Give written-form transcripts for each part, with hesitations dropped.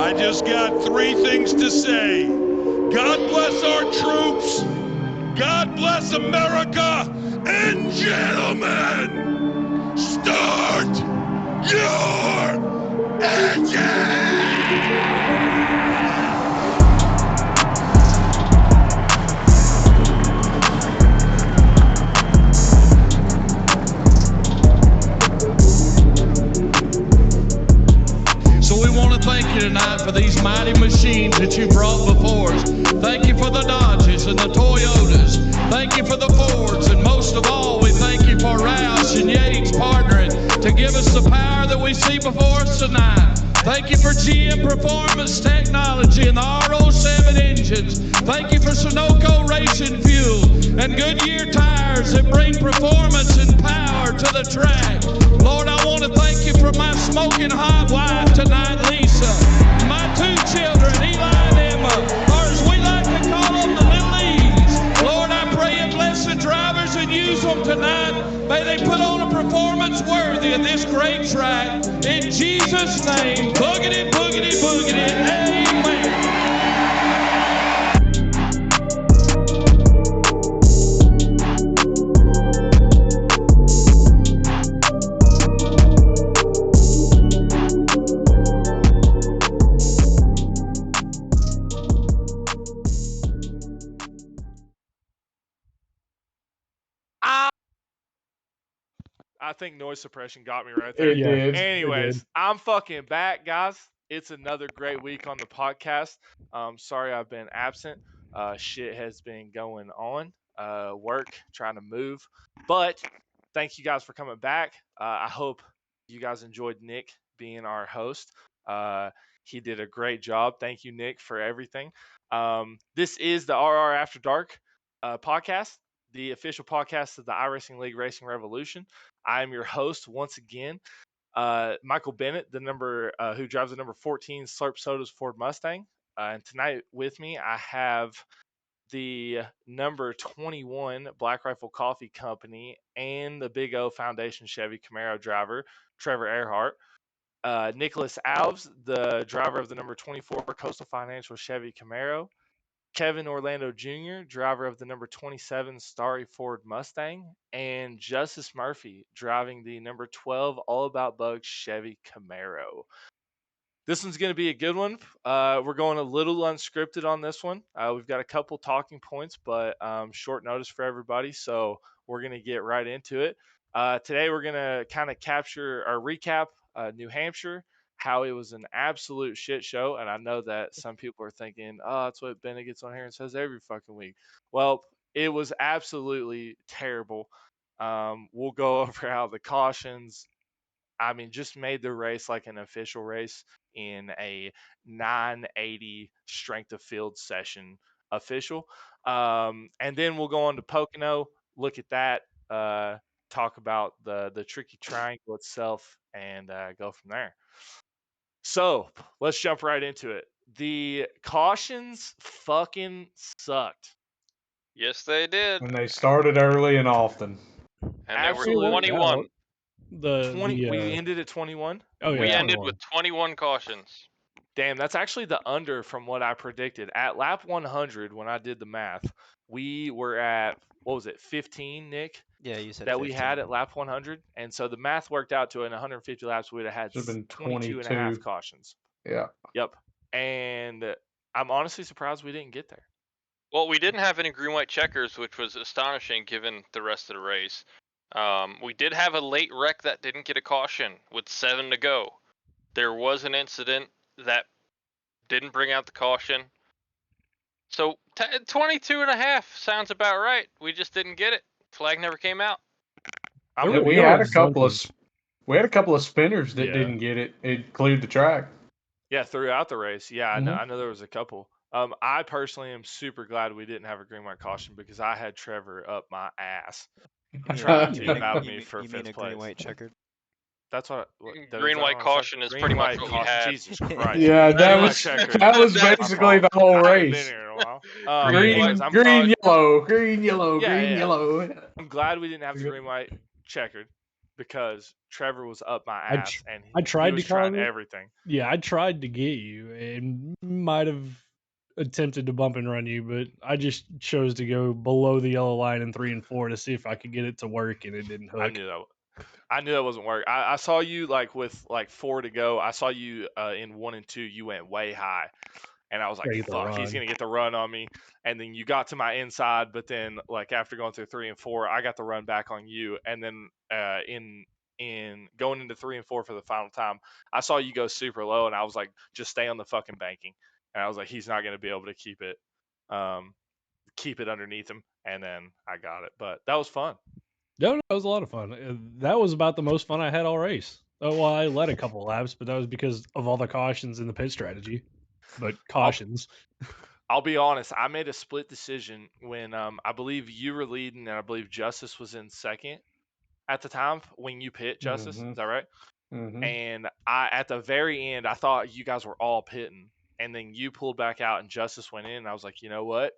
I just got three things to say. God bless our troops. God bless America. And gentlemen, start your engine! So we want to thank you tonight for these mighty machines that you brought before us. Thank you for the Dodges and the Toyotas. Thank you for the Fords. And most of all, we thank you for Roush and Yates partnering to give us the power that we see before us tonight. Thank you for GM Performance Technology and the R07 engines. Thank you for Sunoco Racing Fuel and Goodyear tires that bring performance and power to the track. Lord, I want to thank you for my smoking hot wife tonight, Lisa. My two children, Eli and Emma, or as we like to call them, the little E's. Lord, I pray you bless the drivers and use them tonight. May they put on a performance worthy of this great track. In Jesus' name, boogity, boogity, boogity, amen. I think noise suppression got me right there. It did. Anyways, I'm fucking back, guys. It's another great week on the podcast. Sorry I've been absent. Shit has been going on. Work, trying to move. But thank you guys for coming back. I hope you guys enjoyed Nick being our host. He did a great job. Thank you, Nick, for everything. This is the RR After Dark podcast, the official podcast of the iRacing League Racing Revolution. I am your host once again, Michael Bennett, the number who drives the number 14 Slurp Soda's Ford Mustang. And tonight with me, I have the number 21 Black Rifle Coffee Company and the Big O Foundation Chevy Camaro driver, Trevor Earhart. Nicholas Alves, the driver of the number 24 Coastal Financial Chevy Camaro. Kevin Orlando Jr., driver of the number 27 Starry Ford Mustang, and Justice Murphy, driving the number 12 All About Bugs Chevy Camaro. This one's going to be a good one. We're going a little unscripted on this one. We've got a couple talking points, but short notice for everybody, so we're going to get right into it. Today we're going to kind of capture or recap New Hampshire, how it was an absolute shit show. And I know that some people are thinking, oh, that's what Bennett gets on here and says every fucking week. Well, it was absolutely terrible. We'll go over how the cautions, just made the race like an official race in a 980 strength of field session official. And then we'll go on to Pocono, look at that, talk about the tricky triangle itself, and go from there. So let's jump right into it. The cautions fucking sucked. Yes, they did. And they started early and often. And there were Absolutely. 21. We ended at 21. Oh yeah, We 21. ended with 21 cautions. Damn, that's actually the under from what I predicted. At lap 100, when I did the math, we were at, what was it, 15, Nick? Yeah, you said that 15. we had at lap 100. And so the math worked out to in 150 laps, we'd have had Should've been 22 and a half cautions. Yeah. Yep. And I'm honestly surprised we didn't get there. Well, we didn't have any green-white checkers, which was astonishing given the rest of the race. We did have a late wreck that didn't get a caution with 7 to go. There was an incident that didn't bring out the caution. So 22 and a half sounds about right. We just didn't get it. Flag never came out. We had a couple of spinners that didn't get it. It cleared the track. Yeah, throughout the race. Yeah, Mhm. I know there was a couple. I personally am super glad we didn't have a green white caution because I had Trevor up my ass trying to battle me for You mean fifth a place. green white checkered? That's what Green white caution is pretty much what we had. Jesus Christ. Yeah, Green white that checkered. was basically the whole I haven't been race. here in a while. Green, anyways, Green, yellow, green, yellow, Yeah, green, yeah. yellow. I'm glad we didn't have the green white checkered because Trevor was up my I ass and I he tried to was cause trying it. everything. Yeah, I tried to get you and might have attempted to bump and run you, but I just chose to go below the yellow line in 3 and 4 to see if I could get it to work, and it didn't I hook. knew that wasn't working. I saw you like with like 4 to go. I saw you in 1 and 2. You went way high, and I was like, Gotta get the "Fuck, he's run. gonna get the run on me." And then you got to my inside, but then like after going through 3 and 4, I got the run back on you. And then in going into 3 and 4 for the final time, I saw you go super low, and I was like, "Just stay on the fucking banking." And I was like, "He's not gonna be able to keep it underneath him." And then I got it, but that was fun. No, that was a lot of fun. That was about the most fun I had all race. Oh, well, I led a couple laps, but that was because of all the cautions in the pit strategy. But I'll cautions. I'll be honest. I made a split decision when I believe you were leading and I believe Justice was in second at the time when you pit Justice. Mm-hmm. Is that right? Mm-hmm. And I at the very end I thought you guys were all pitting, and then you pulled back out and Justice went in. And I was like, you know what?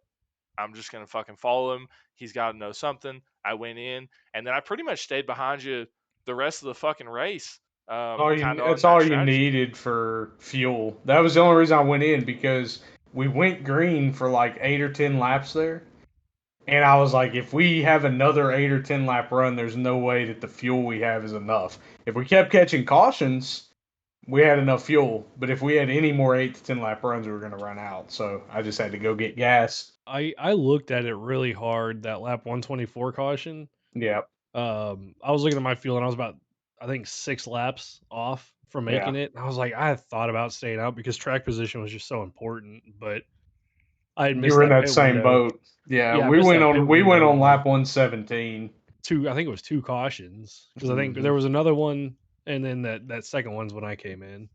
I'm just gonna fucking follow him. He's got to know something. I went in, and then I pretty much stayed behind you the rest of the fucking race. Kind of on It's that all you strategy. needed for fuel. That was the only reason I went in, because we went green for like 8 or 10 laps there. And I was like, if we have another 8 or 10 lap run, there's no way that the fuel we have is enough. If we kept catching cautions, we had enough fuel. But if we had any more 8 to 10 lap runs, we were going to run out. So I just had to go get gas. I looked at it really hard, that lap 124 caution. Yeah. I was looking at my fuel, and I was about, I think, 6 laps off from making it. And I was like, I had thought about staying out because track position was just so important, but I had You missed were in that that pit same window. boat. Yeah, Yeah, I we missed went that pit on window by lap 117. I think it was 2 cautions, because I think Mhm. there was another one, and then that second one's when I came in.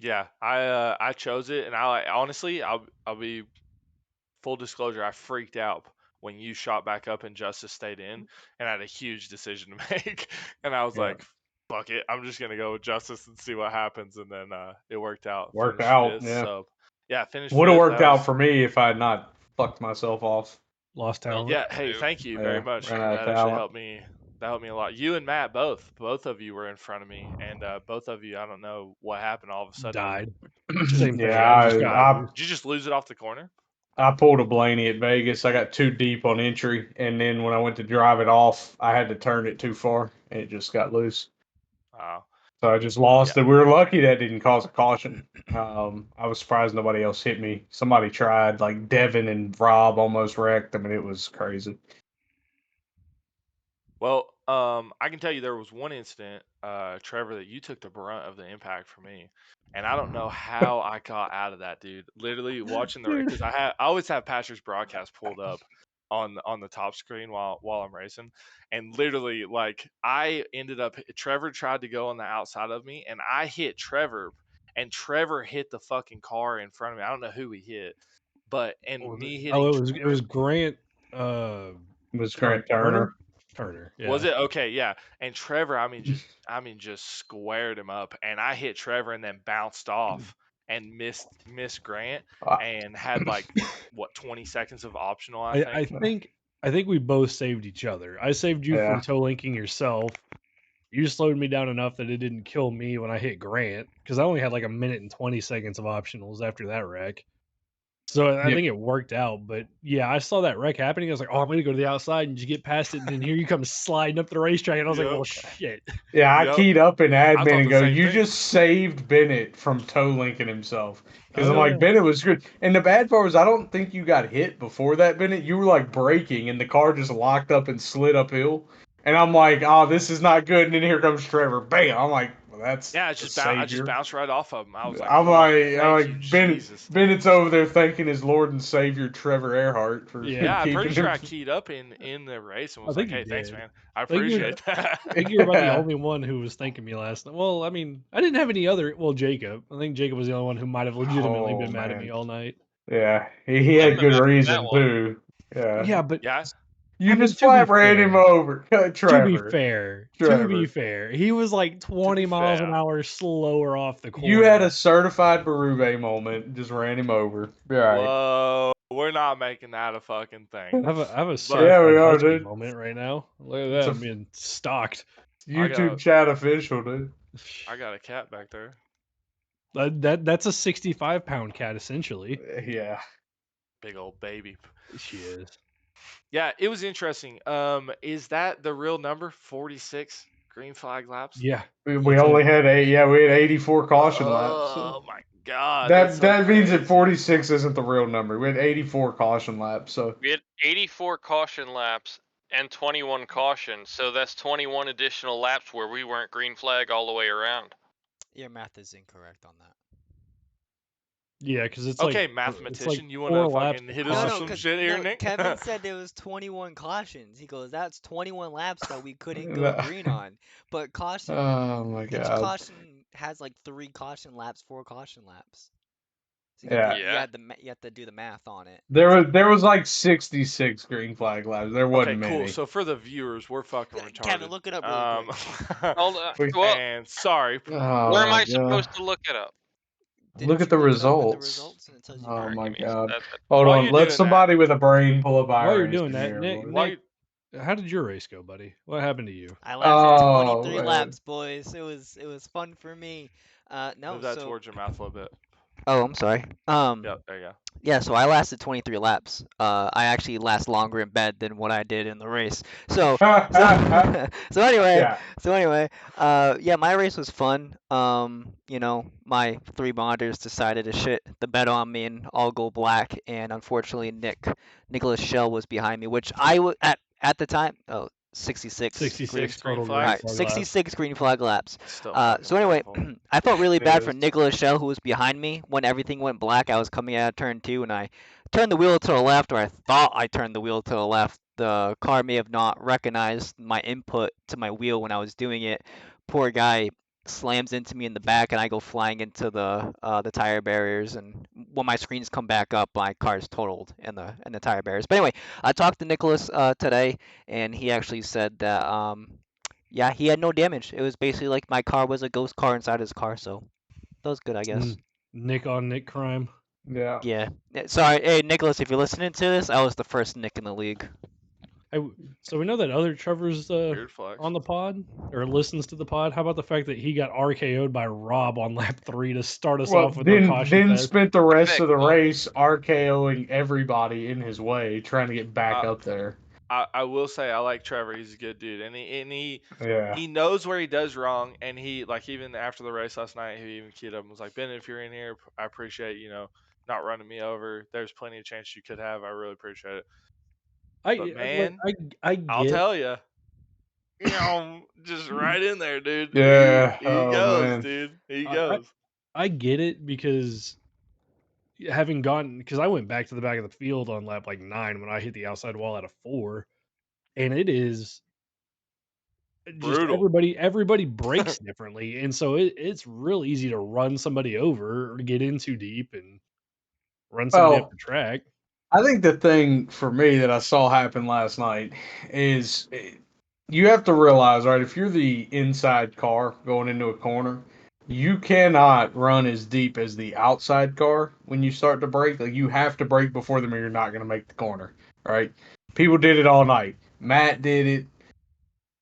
Yeah, I chose it, and I honestly, I'll be full disclosure. I freaked out when you shot back up and Justice stayed in, and I had a huge decision to make. And I was Yeah. like, "Fuck it, I'm just gonna go with Justice and see what happens." And then it worked out. Worked Finished out, fifth. yeah. So yeah, finished Would have fifth. worked That out was for me if I had not fucked myself off. Lost Real talent. yeah. tough Hey, move. thank you very Yeah, much. ran out of That actually talent. helped me. That helped me a lot. You and Matt both of you were in front of me, and both of you, I don't know what happened. All of a sudden, Died. just Same thing. Yeah, I yeah, just just got died. I Did you just lose it off the corner? I pulled a Blaney at Vegas. I got too deep on entry, and then when I went to drive it off, I had to turn it too far, and it just got loose. Wow. So I just Yeah. lost it. We were lucky that didn't cause a caution. I was surprised nobody else hit me. Somebody tried, like Devin and Rob almost wrecked. I mean, it was crazy. Well, I can tell you there was one incident, Trevor, that you took the brunt of the impact for me, and I don't know how I got out of that, dude. Literally watching the Dude. because I always have Patrick's broadcast pulled up on the top screen while I'm racing, and literally like I ended up Trevor tried to go on the outside of me, and I hit Trevor, and Trevor hit the fucking car in front of me. I don't know who he hit, but and me Oh, hitting it was Grant. It was Grant Turner. Turner. Turner. Yeah. Was it? Okay, yeah. And Trevor, I mean just squared him up, and I hit Trevor and then bounced off and missed Grant Uh, and had like what 20 seconds of optional, I I, think. I think I think we both saved each other. I saved you Yeah. from toe linking yourself. You slowed me down enough that it didn't kill me when I hit Grant, because I only had like a minute and 20 seconds of optionals after that wreck. So I Yep. think it worked out. But yeah, I saw that wreck happening. I was like, oh, I'm going to go to the outside and just get past it. And then here you come sliding up the racetrack. And I was like, Yep. well, shit. Yeah, I Yep. keyed up in I admin thought and the go, same you thing. just saved Bennett from toe linking himself. Because Oh, I'm like, yeah. Bennett was good. And the bad part was, I don't think you got hit before that, Bennett. You were like braking, and the car just locked up and slid uphill. And I'm like, oh, this is not good. And then here comes Trevor. Bam! I'm like, well, that's Yeah, a I just savior. bounced right off of him. I was like, I'm "Whew, like, thank you, Jesus." Bennett's over there thanking his Lord and Savior Trevor Earhart for Yeah. Yeah, I'm pretty keeping sure him. I keyed up in the race and I was like, think you "Hey, thanks, did. man. I I think you're, appreciate that." I think you're about the only one who was thanking me last night. Well, I mean, I didn't have any other. Well, Jacob. I think Jacob was the only one who might have legitimately Oh been mad at me man, all night. yeah, he I'm had the good man for that reason one. too. Yeah, Yeah, but Yeah, you I mean, just to be flat ran him fair, over, Trevor. to be Trevor, fair, he was like to be 20 miles an fair. hour slower off the you had corner. a certified Berube moment. Just ran him over. Be all right. Whoa, we're not making that a fucking thing. I have a But certified we are, husky dude. moment right now. Look at It's that, a I'm being stalked. YouTube chat official, dude. I got a cat back there. That's a 65-pound cat essentially. Yeah. Big old baby. She is. Yeah, it was interesting. Is that the real number? 46 green flag laps? Yeah. We only had we had 84 caution laps. Oh my god, that's That so means that crazy. 46 isn't the real number. We had 84 caution laps, so We had 84 caution laps and 21 cautions, so that's 21 additional laps where we weren't green flag all the way around. Your math is incorrect on that. Yeah, because it's Okay, like mathematician, you want 4 to laps fucking of hit us with No, some because shit here, Nick? Kevin said there was 21 cautions. He goes, that's 21 laps that we couldn't go No. green on. But caution, oh my each god. caution has like 3 caution laps, 4 caution laps. So you, Yeah. you had you have to do the math on it. There was like 66 green flag laps. There wasn't Okay, cool. many. So for the viewers, we're fucking retarded. Kevin, look it up really quick. Well, and sorry. Oh where am my I God. supposed to look it up? Didn't Look at you the look it up in the results. results and it tells you Oh Alright, my give me god. that. Hold While on. you're Let doing somebody with a brain pull up While you're iRacing doing that, here, Nick, boys. While you- how did your race go, buddy? What happened to you? I lasted Oh, 23 man. laps, boys. It was fun for me. No, move that so towards your mouth a little bit. oh, I'm sorry. Yep, there you go. Yeah, so I lasted 23 laps. I actually last longer in bed than what I did in the race. So so anyway, Yeah. yeah, my race was fun. You know, my 3 monitors decided to shit the bed on me and all go black, and unfortunately Nicholas Shell was behind me, which I was at the time. Oh, 66 66 green total flag. green Alright, flag laps. 66 green flag laps. Still fucking So anyway, beautiful. I felt really It bad for is. Nicholas Shell, who was behind me when everything went black. I was coming out of turn 2, and I turned the wheel to the left, or I thought I turned the wheel to the left. The car may have not recognized my input to my wheel when I was doing it. Poor guy slams into me in the back, and I go flying into the tire barriers. And when my screens come back up, my car's totaled in the tire barriers. But anyway, I talked to Nicholas today, and he actually said that yeah, he had no damage. It was basically like my car was a ghost car inside his car, so that was good, I guess. Nick on Nick crime. Yeah. Yeah. Sorry, hey Nicholas, if you're listening to this, I was the first Nick in the league. Hey, so we know that other Trevor's Weird flex. on the pod or listens to the pod. How about the fact that he got RKO'd by Rob on lap 3 to start us Well, off with no caution then fest? spent the rest of the Well- race RKOing everybody in his way, trying to get back up there. I will say I like Trevor. He's a good dude, and Yeah. he knows where he does wrong, and he like even after the race last night, he even keyed up and was like, Ben, if you're in here, I appreciate not running me over. There's plenty of chance you could have. I really appreciate it. But man, I I'll get. tell you, just right in there, dude. Yeah. He Oh, goes, man. dude. He I- goes. I get it because having gone, because I went back to the back of the field on lap like 9 when I hit the outside wall at a 4, and it is just Brutal. everybody breaks differently, and so it's real easy to run somebody over or get in too deep and run somebody Well, up the track. I think the thing for me that I saw happen last night is you have to realize, right, if you're the inside car going into a corner, you cannot run as deep as the outside car when you start to brake. Like, you have to brake before them or you're not going to make the corner, right? People did it all night. Matt did it.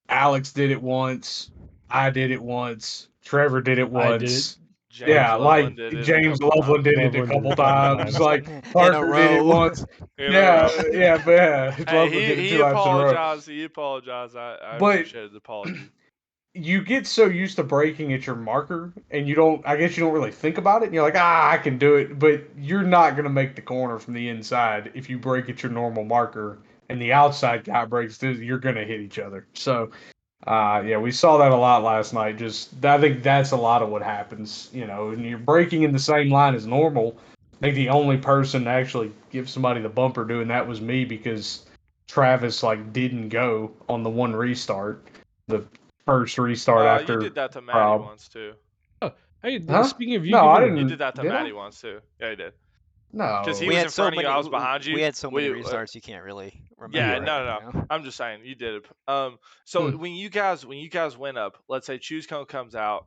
Alex did it once. I did it once. Trevor did it I did it. once. James Yeah, Loveland like did it a James couple Loveland times. did it a Loveland couple did it a couple times. times. Like In a Parker did it row. once. In a Yeah, row. yeah, but yeah, Hey, Loveland did it he 2 laps in a row. apologized. He apologized. I But- appreciate his apology. You get so used to braking at your marker, and you don't. I guess you don't really think about it. And you're like, I can do it. But you're not gonna make the corner from the inside if you brake at your normal marker, and the outside guy brakes. You're gonna hit each other. So, yeah, we saw that a lot last night. I think that's a lot of what happens. And you're braking in the same line as normal. I think the only person to actually give somebody the bumper doing that was me because Travis didn't go on the one restart, the first restart after. You did that to Maddie Rob. once too. Hey, Huh? speaking of you, No, I giving- didn't. You did that to Did I? Maddie once too. Yeah, you did. No. Because he We was had in so front of you. many- I was behind you. We had so many We- restarts, you can't really remember. Yeah, it, no. you know? I'm just saying you did it. So Hmm. when you guys went up, let's say choose cone comes out,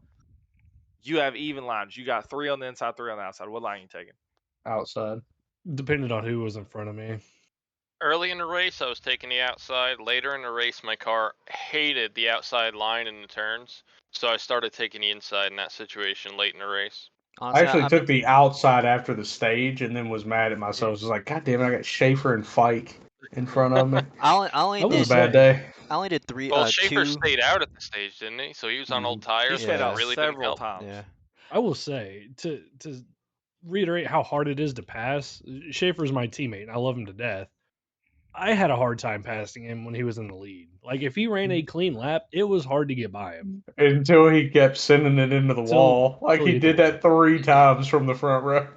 you have even lines. You got 3 on the inside, 3 on the outside. What line are you taking? Outside. Depended on who was in front of me. Early in the race, I was taking the outside. Later in the race, my car hated the outside line in the turns, so I started taking the inside in that situation late in the race. I Honestly, actually took the outside after the stage and then was mad at myself. I was like, God damn it, I got Schaefer and Fike in front of me. I only I will It was a did bad say, day. I only did three Well, Schaefer two. stayed out at the stage, didn't he? So he was on old tires, He which stayed out Yeah. really didn't several help. times. Yeah. I will say to reiterate how hard it is to pass. Schaefer's my teammate, and I love him to death. I had a hard time passing him when he was in the lead. Like if he ran a clean lap, it was hard to get by him. Until he kept sending it into the wall. Like till he he did hit the that 3 times from the front row.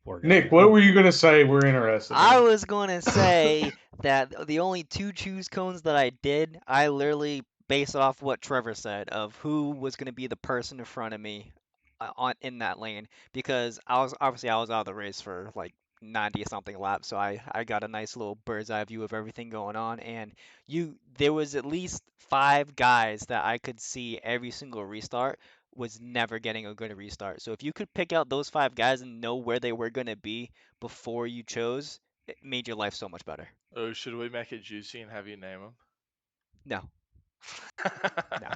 Poor guy. Nick, what were you going to say we're interested I in? was gonna say that the only two choose cones that I did, I literally based off what Trevor said of who was gonna be the person in front of me on in that lane because I was out of the race for like 90 something laps, so I got a nice little bird's eye view of everything going on, and there was at least 5 guys that I could see every single restart was never getting a good restart. So if you could pick out those 5 guys and know where they were gonna be before you chose, it made your life so much better. Oh, should we make it juicy and have you name No, him? no.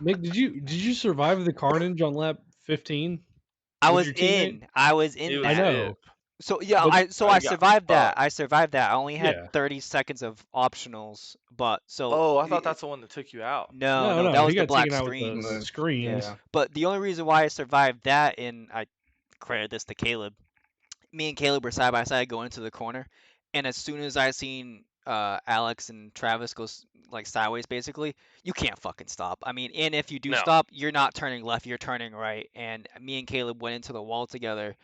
Nick, did you survive the carnage on lap 15 I with was your teammate? in. I was He in was I that. know, lit. So yeah, but I He got survived that. fucked. I survived that. I only had yeah, 30 seconds of optionals, but so Oh, I thought that's the one that took you out. no, that he was the got taken black out with the screens. Mm, Yeah. screens. Yeah. But the only reason why I survived that, and I credit this to Caleb, me and Caleb were side by side going into the corner, and as soon as I seen Alex and Travis go like sideways, basically, you can't fucking stop. I mean, and if you do No. stop, you're not turning left, you're turning right. And me and Caleb went into the wall together.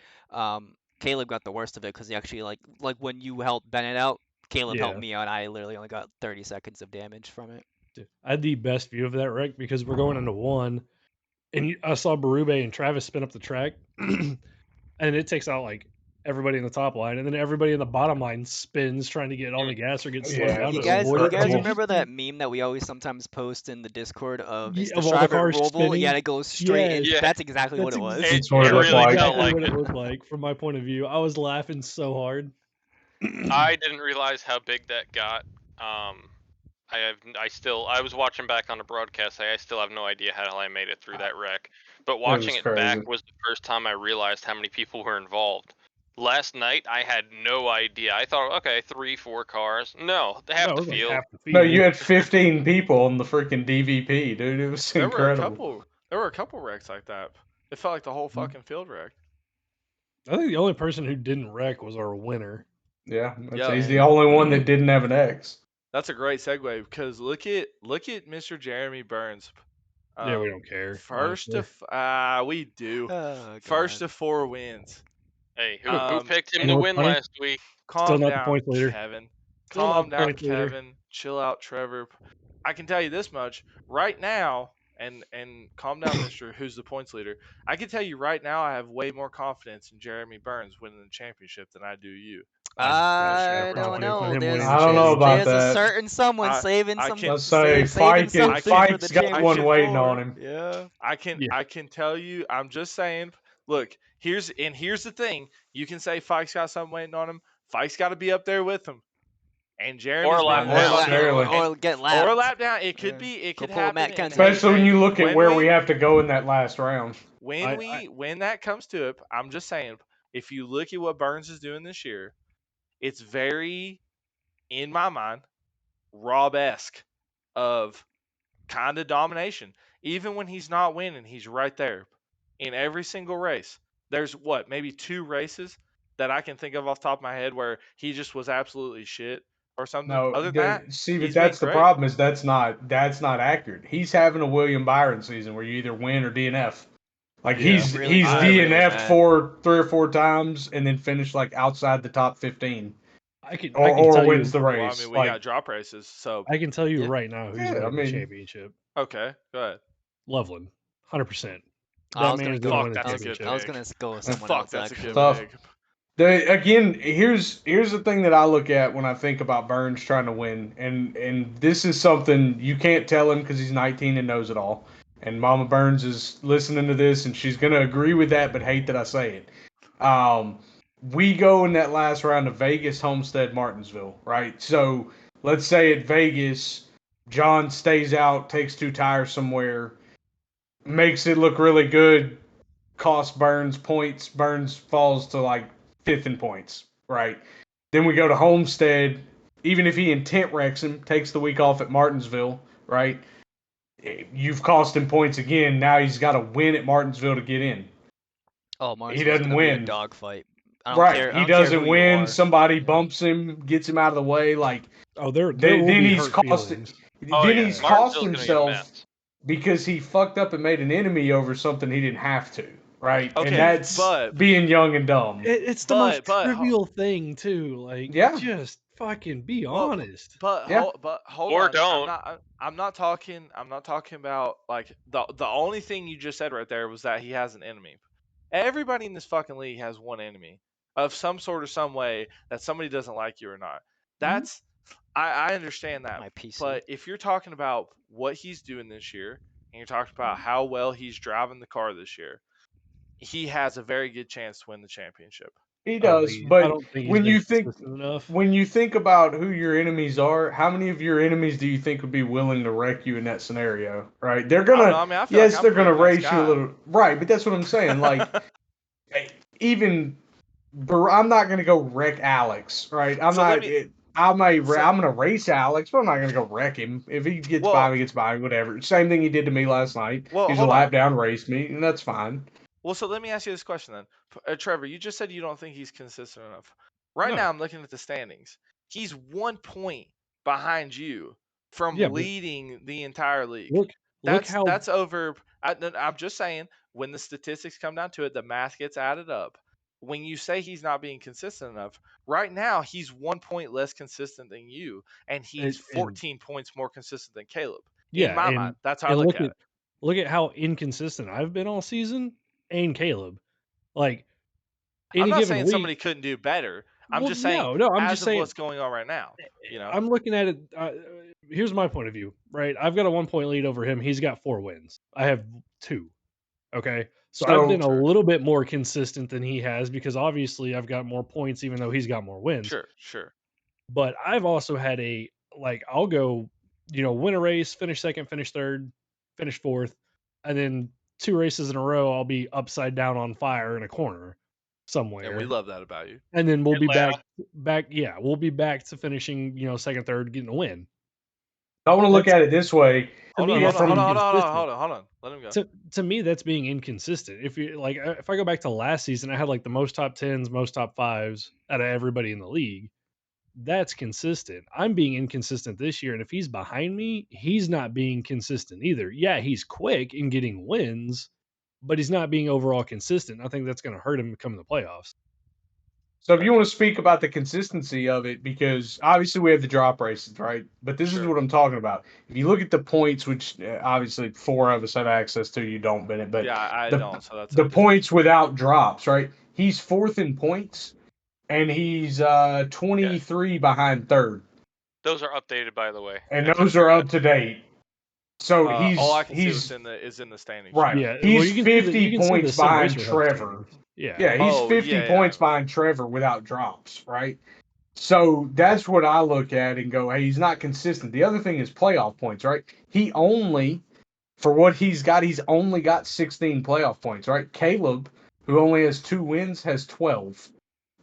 Caleb got the worst of it because he actually like when you helped Bennett out, Caleb helped Yeah, me out. I literally only got 30 seconds of damage from it. I had the best view of that wreck because we're going into one, and I saw Berube and Travis spin up the track, and it takes out like everybody in the top line, and then everybody in the bottom line spins trying to get on the gas or get slowed Yeah, down You to it was guys, avoid you it. And guys you incredible. just remember that meme that we always sometimes post in the Discord of it's the of all the Shriver cars Roval? spinning. Yeah, it goes straight in. Yes, Yeah. That's exactly what that's it was. That's what It it looked really like. felt exactly like what it it. looked like from my point of view. I was laughing so hard. I didn't realize how big that got. I was watching back on the broadcast. I still have no idea how the hell I made it through that wreck. But watching was it back crazy. was the first time I realized how many people were involved. Last night I had no idea. I thought, okay, 3, 4 cars. No, half No, it the was like field. half the No, field. you had 15 people on the freaking DVP, dude. It was There were a incredible. couple. There were a couple wrecks like that. It felt like the whole fucking field wrecked. I think the only person who didn't wreck was our winner. Yeah, Yeah. he's the only one that didn't have an X. That's a great segue because look at Mr. Jeremy Burns. Yeah, we don't care. First honestly. of we do. Oh, First God. of 4 wins. Hey, who picked him You to know what's win funny? last week? Still Calm not the down, points leader. Kevin. Still not Calm the down, points leader. Kevin. Chill out, Trevor. I can tell you this much right now, and calm down, Mister. Who's the points leader? I can tell you right now, I have way more confidence in Jeremy Burns winning the championship than I do you. I have don't confidence in know. him There's winning I the don't know about there's a that. certain someone I- saving I some can- Let's say saving something for Fike's the got one championship waiting for on him. him. Yeah. Yeah. I can tell you. I'm just saying. Look, here's the thing. You can say Fike's got something waiting on him. Fike's got to be up there with him. And Jeremy's Or lap been down. necessarily. Or get or lapped. a lap down. It could Yeah. be. It Go could pull a happen. Matt and Kenseth. hey, Especially when you look at where we when- have to go in that last round. when that comes to it, I'm just saying. If you look at what Burns is doing this year, it's very, in my mind, Rob-esque of kind of domination. Even when he's not winning, he's right there in every single race. There's maybe 2 races that I can think of off the top of my head where he just was absolutely shit or something. No, Other than that, but he's that's been the great. problem is that's not accurate. He's having a William Byron season where you either win or DNF. Like Yeah. he's Really he's good. Really DNF'd bad. for 3 or 4 times and then finished like outside the top 15 I can or tell wins you. the Well, I race. mean, we like got drop races, so I can tell you Yeah. right now who's Yeah, I winning the mean- championship. okay, go ahead. Loveland, 100%. I That was man gonna is go. going to Fuck, win the that's a championship. good I was pick. gonna go with someone Fuck, else. that's a Actually. good Tough. pick. Again, here's the thing that I look at when I think about Burns trying to win, and this is something you can't tell him because he's 19 and knows it all. And Mama Burns is listening to this, and she's gonna agree with that, but hate that I say it. we go in that last round of Vegas, Homestead, Martinsville, right? So let's say at Vegas, John stays out, takes 2 tires somewhere, makes it look really good. Cost Burns points. Burns falls to like fifth in points, right? Then we go to Homestead. Even if he intent wrecks him, takes the week off at Martinsville, right? You've cost him points again. Now he's got to win at Martinsville to get in. Oh, He Martinsville's doesn't gonna be a win. dogfight. I don't Right. care. I He don't care who doesn't you win. are. Somebody bumps him, gets him out of the way. Like Oh, there will then be he's hurt cost. feelings. Oh Then yeah, he's Yeah. cost Martinsville's gonna be a himself mess. because he fucked up and made an enemy over something he didn't have to. Right. And Okay, that's being young and dumb. It's the most but trivial thing too. Like, Yeah. just fucking be well, honest. Yeah. but hold Or on. don't. I'm not talking about like the only thing you just said right there was that he has an enemy. Everybody in this fucking league has one enemy of some sort or some way that somebody doesn't like you or not. That's I understand that. My PC. But if you're talking about what he's doing this year and you're talking about how well he's driving the car this year, he has a very good chance to win the championship. He Oh, does, I but don't think he's when been you think consistent enough. when you think about who your enemies are, how many of your enemies do you think would be willing to wreck you in that scenario? Right? They're I don't know. gonna I mean, I feel like yes, I'm a they're gonna pretty nice race you a guy. little right, but that's what I'm saying. Like even I'm not gonna go wreck Alex, right? I'm So not. let me. I'm So, gonna race Alex, but I'm not gonna go wreck him. If he gets by well, me, gets by me, whatever. Same thing he did to me last night. well, He's a hold lap on. down, raced me, and that's fine. Well, so let me ask you this question then, Trevor. You just said you don't think he's consistent enough. Right No. now, I'm looking at the standings. He's 1 point behind you from Yeah, but leading the entire league. look how That's over. I'm just saying, when the statistics come down to it, the math gets added up. When you say he's not being consistent enough, right now he's 1 point less consistent than you, and he's and 14 points more consistent than Caleb. In yeah, my mind, that's how I look at it. look at how inconsistent I've been all season, and Caleb. Like I'm any not given saying week. somebody couldn't do better. I'm Well, just saying, no, I'm as just of saying. what's going on right now, I'm looking at it. Here's my point of view. Right, I've got a 1 point lead over him. He's got 4 wins. I have 2. Okay, so I've been a So little bit more consistent than he has because obviously I've got more points, even though he's got more wins. Sure. But I've also had I'll go, win a race, finish second, finish third, finish fourth, and then 2 races in a row I'll be upside down on fire in a corner somewhere. And we love that about you. And then we'll be Atlanta. we'll be back to finishing, second, third, getting a win. I want to look That's at it this way. to Hold me on, that's hold on, being hold on, hold on, inconsistent. hold on. Let him go. To me that's being inconsistent. If you like if I go back to last season, I had like the most top 10s, most top 5s out of everybody in the league. That's consistent. I'm being inconsistent this year, and if he's behind me, he's not being consistent either. Yeah, he's quick in getting wins, but he's not being overall consistent. I think that's going to hurt him come the playoffs. So if you want to speak about the consistency of it, because obviously we have the drop races, right? But this is Sure. what I'm talking about. If you look at the points, which obviously 4 of us have access to, you don't, Bennett. But Yeah, I the don't. So that's the okay. points without drops, right? He's 4th in points, and he's 23 behind 3rd, Those are updated, by the way. and I those checked are that. up to date. So All I can see he's is in the standings. right. Yeah. Yeah, well, He's you can see the 50 points sim behind racer hub Trevor. standings. Yeah. Yeah, he's Oh, 50 yeah. points behind Trevor without drops, right? So that's what I look at and go, hey, he's not consistent. The other thing is playoff points, right? He only, for what he's only got 16 playoff points, right? Caleb, who only has 2 wins, has 12.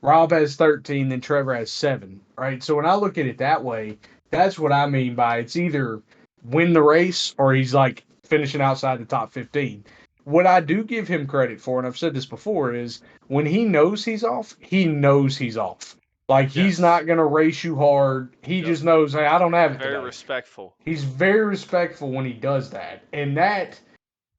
Rob has 13, then Trevor has 7, right? So when I look at it that way, that's what I mean by it's either win the race or he's like finishing outside the top 15. What I do give him credit for, and I've said this before, is when he knows he's off, he knows he's off. Like he's Yes. not going to race you hard. He Yep. just knows, hey, I don't have it Very today. respectful. He's very respectful when he does that. And that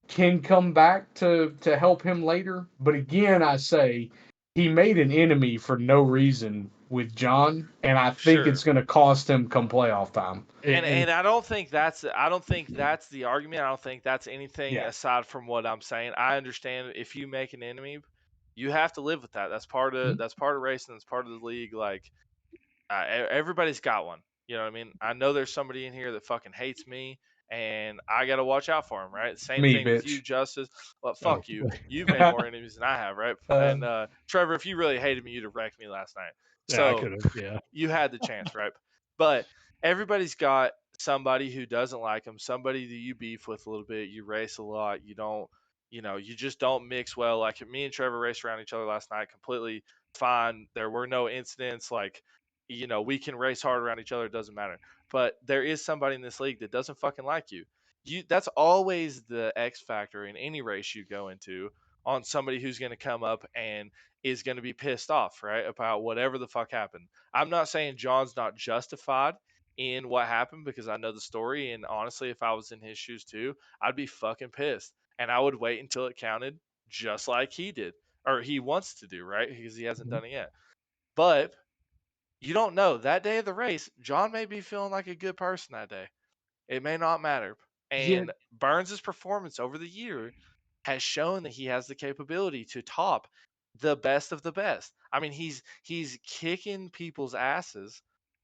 can come back to help him later. But again, I say he made an enemy for no reason with John, and I think Sure. it's going to cost him come playoff time. And I don't think that's the argument. I don't think that's anything Yeah. aside from what I'm saying. I understand if you make an enemy, you have to live with that. That's part of racing. That's part of the league. Like everybody's got one. You know what I mean? I know there's somebody in here that fucking hates me, and I got to watch out for him, right? Same Me, thing with you, bitch. Justice. Well, Oh, fuck you. You've made more enemies than I have, right? And Um, Trevor, if you really hated me, you'd have wrecked me last night. yeah, I So could have. Yeah. you had the chance, right? But everybody's got somebody who doesn't like them, somebody that you beef with a little bit. You race a lot. You don't, you just don't mix well. Like me and Trevor raced around each other last night, completely fine. There were no incidents. Like, we can race hard around each other. It doesn't matter. But there is somebody in this league that doesn't fucking like you. That's always the X factor in any race you go into, on somebody who's going to come up and is going to be pissed off, right, about whatever the fuck happened. I'm not saying John's not justified in what happened, because I know the story, and honestly, if I was in his shoes too, I'd be fucking pissed, and I would wait until it counted, just like he did, or he wants to do, right? Because he hasn't done it yet. But you don't know. That day of the race, John may be feeling like a good person that day. It may not matter. Yeah. And Burns' performance over the year has shown that he has the capability to top the best of the best. I mean, he's kicking people's asses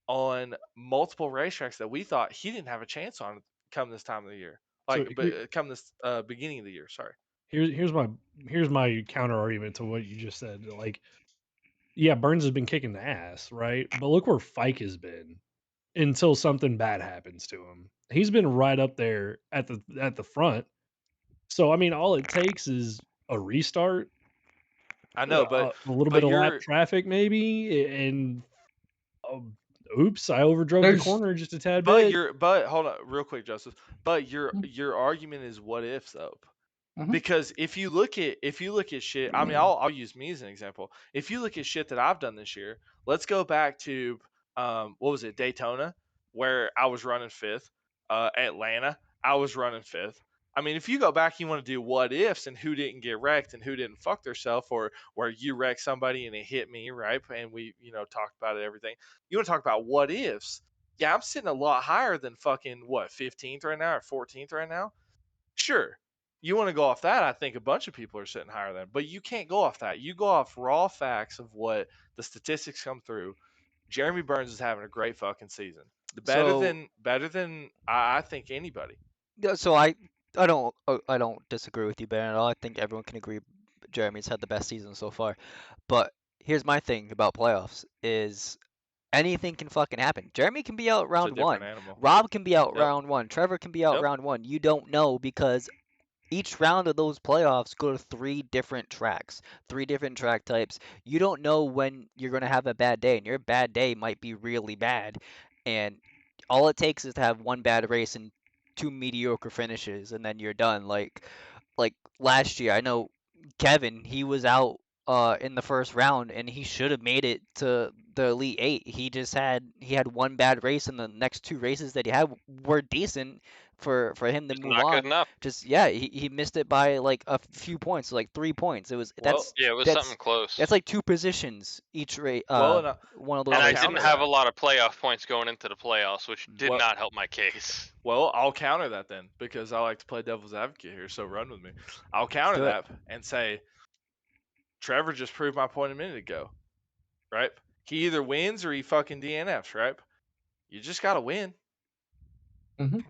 on multiple racetracks that we thought he didn't have a chance on come this time of the year. So Like, come this beginning of the year. Sorry. here's my counter argument to what you just said. Like, yeah, Burns has been kicking the ass, right? But look where Fike has been until something bad happens to him. He's been right up there at the front. So I mean, all it takes is a restart, I know, a little bit but of lap you're traffic maybe, and oops, I overdrove the there's corner just a tad bit. but hold on real quick, Justice. But your argument is what ifs though. Mhm. Because if you look at shit, I mean, I'll use me as an example. If you look at shit that I've done this year, let's go back to what was it, Daytona, where I was running fifth, Atlanta, I was running fifth. I mean, if you go back, you want to do what ifs and who didn't get wrecked and who didn't fuck themselves, or where you wrecked somebody and it hit me, right? And we, talked about it, everything. You want to talk about what ifs? Yeah, I'm sitting a lot higher than fucking what, 15th right now or 14th right now. Sure, you want to go off that. I think a bunch of people are sitting higher than, but you can't go off that. You go off raw facts of what the statistics come through. Jeremy Burns is having a great fucking season. So Better than I think anybody. yeah, I don't disagree with you, Ben, at all. I think everyone can agree Jeremy's had the best season so far. But here's my thing about playoffs is anything can fucking happen. Jeremy can be out It's a round different one. animal. Rob can be out Yep. round one. Trevor can be out Yep. round one. You don't know because each round of those playoffs go to three different tracks, three different track types. You don't know when you're going to have a bad day, and your bad day might be really bad. And all it takes is to have one bad race and two mediocre finishes, and then you're done. Like last year, I know Kevin, he was out in the first round and he should have made it to the Elite Eight. He had one bad race and the next two races that he had were decent for him to Just move not good on. enough. Just yeah, he missed it by like a few points, like 3 points. It was Well, Yeah, it was that's something close. that's like two positions each well, and one of those And I I'll races. didn't counter have a that. lot of playoff points going into the playoffs, which did Well, not help my case. well, I'll counter that then, because I like to play devil's advocate here. So run with me. I'll counter Do it. that and say Trevor just proved my point a minute ago, right? He either wins or he fucking DNFs, right? You just gotta win. Mhm.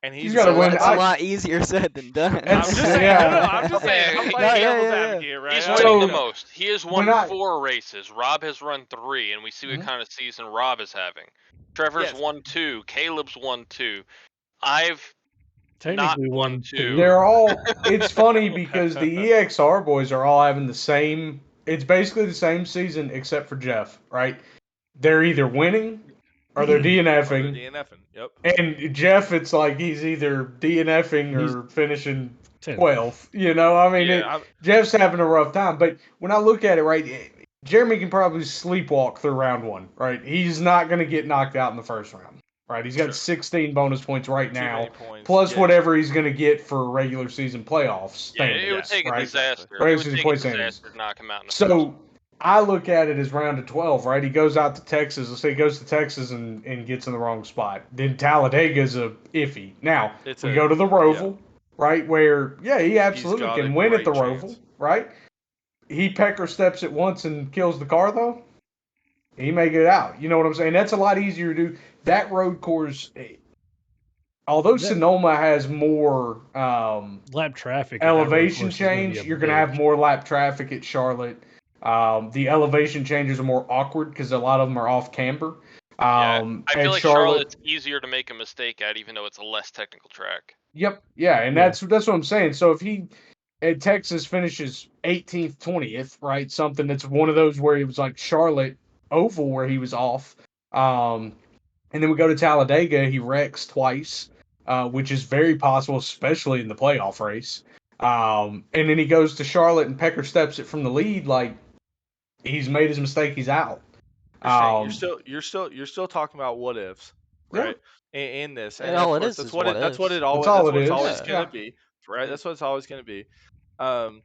And You he's gotta really win. It's a close. lot easier said than done. I'm That's- just saying. yeah. No, I'm just saying. I'm Yeah, playing No, yeah, devil's yeah, yeah. advocate, right? He's I- winning So- the you know, most. He has won when I- 4 races. Rob has run 3, and we see what Mhm. kind of season Rob is having. Trevor's Yes. won 2. Caleb's won 2. I've Technically, not won one, 2. They're all. It's funny because the EXR boys are all having the same. It's basically the same season except for Jeff, right? They're either winning or they're or they're DNFing. DNFing. Yep. And Jeff, it's like he's either DNFing or finishing 10. 12th. You know, I mean, Yeah. Jeff's having a rough time. But when I look at it, right, Jeremy can probably sleepwalk through round one, right? He's not going to get knocked out in the first round, right? He's got Sure. 16 bonus points right Too now, many points. plus Yeah. whatever he's going to get for regular season playoffs Yeah, standings. it would take a right? disaster. Right, It would season take a play standings. disaster to knock him out in the first. So I look at it as round of 12, right? He goes out to Texas. Let's say he goes to Texas and gets in the wrong spot. Then Talladega's a iffy. Now, we go to the Roval, right? Where, yeah, he absolutely got a can win at the great Roval, chance. right? He pecker steps it once and kills the car, though. He may get out. You know what I'm saying? That's a lot easier to do. That road course, although That- Sonoma has more lap traffic at that road elevation course is gonna be change, a you're going to have bitch. more lap traffic at Charlotte. The elevation changes are more awkward because a lot of them are off camber. Yeah, I At feel like Charlotte, Charlotte's easier to make a mistake at, even though it's a less technical track. yep, yeah, and Yeah. that's what I'm saying. So if he at Texas finishes 18th, 20th, right, something that's one of those where it was like Charlotte Oval where he was off. And then we go to Talladega, he wrecks twice, which is very possible, especially in the playoff race. And then he goes to Charlotte and Pecker steps it from the lead. Like he's made his mistake, he's out. Shane, Um, you're still talking about what ifs, yeah, right? In this, And and of all it course is what that's what ifs. it always that's all that's it what it's is. always Yeah. gonna Yeah, be, right? That's what it's always gonna be. Um,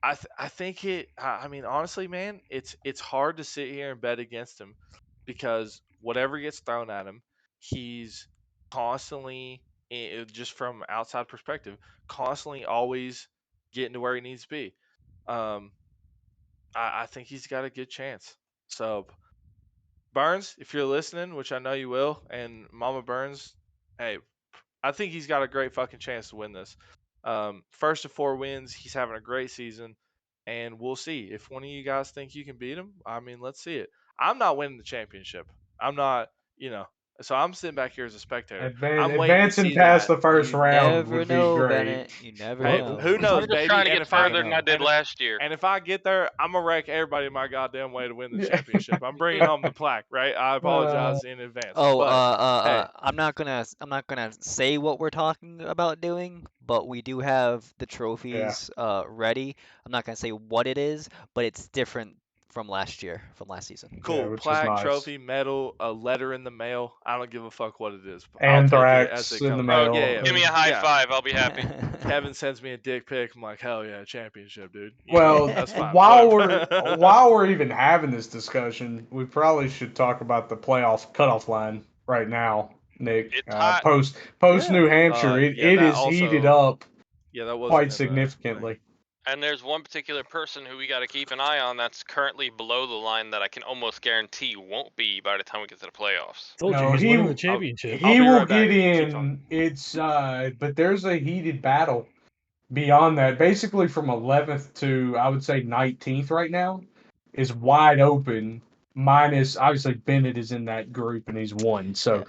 I think it. I mean, honestly, man, it's hard to sit here and bet against him because whatever gets thrown at him, he's constantly, just from outside perspective, constantly always getting to where he needs to be. Um, I think he's got a good chance. So Burns, if you're listening, which I know you will, and Mama Burns, hey, I think he's got a great fucking chance to win this. First of 4 wins, he's having a great season, and we'll see if one of you guys think you can beat him. I mean, let's see it. I'm not winning the championship. I'm not, you know. So I'm sitting back here as a spectator. I'm waiting to advancing see past that. the first You round never would be know, great. Bennett. You never Hey, Well, know. who knows, I'm just baby? trying to And get if I further than I did and if last year. and if I get there, I'm gonna wreck everybody my goddamn way to win the Yeah. championship. I'm bringing home the plaque, right? I apologize in advance, Oh, but hey, I'm not gonna say what we're talking about doing, but we do have the Yeah. trophies ready. I'm not gonna say what it is, but it's different from last year, from last season. Yeah, cool which is plaque, nice. trophy, medal, a letter in the mail. I don't give a fuck what it is. I'll take it as Anthrax it in the comes. Bro, Yeah, mail. yeah, give me a high yeah. five. I'll be happy. Kevin sends me a dick pic. I'm like, hell yeah, championship, dude. Well, That's fine. while Whatever. we're even having this discussion, we probably should talk about the playoff cutoff line right now, Nick. It's hot. Post Yeah. New Hampshire, Yeah, it that is heated also. up Yeah, that wasn't quite in the thing. significantly. And there's one particular person who we got to keep an eye on that's currently below the line that I can almost guarantee won't be by the time we get to the playoffs. Told you No, he's winning the I'll championship. I'll he be will right back. get Keep talking. in. It's but there's a heated battle beyond that. Basically, from 11th to I would say 19th right now is wide open. Minus obviously Bennett is in that group and he's won. Yeah, So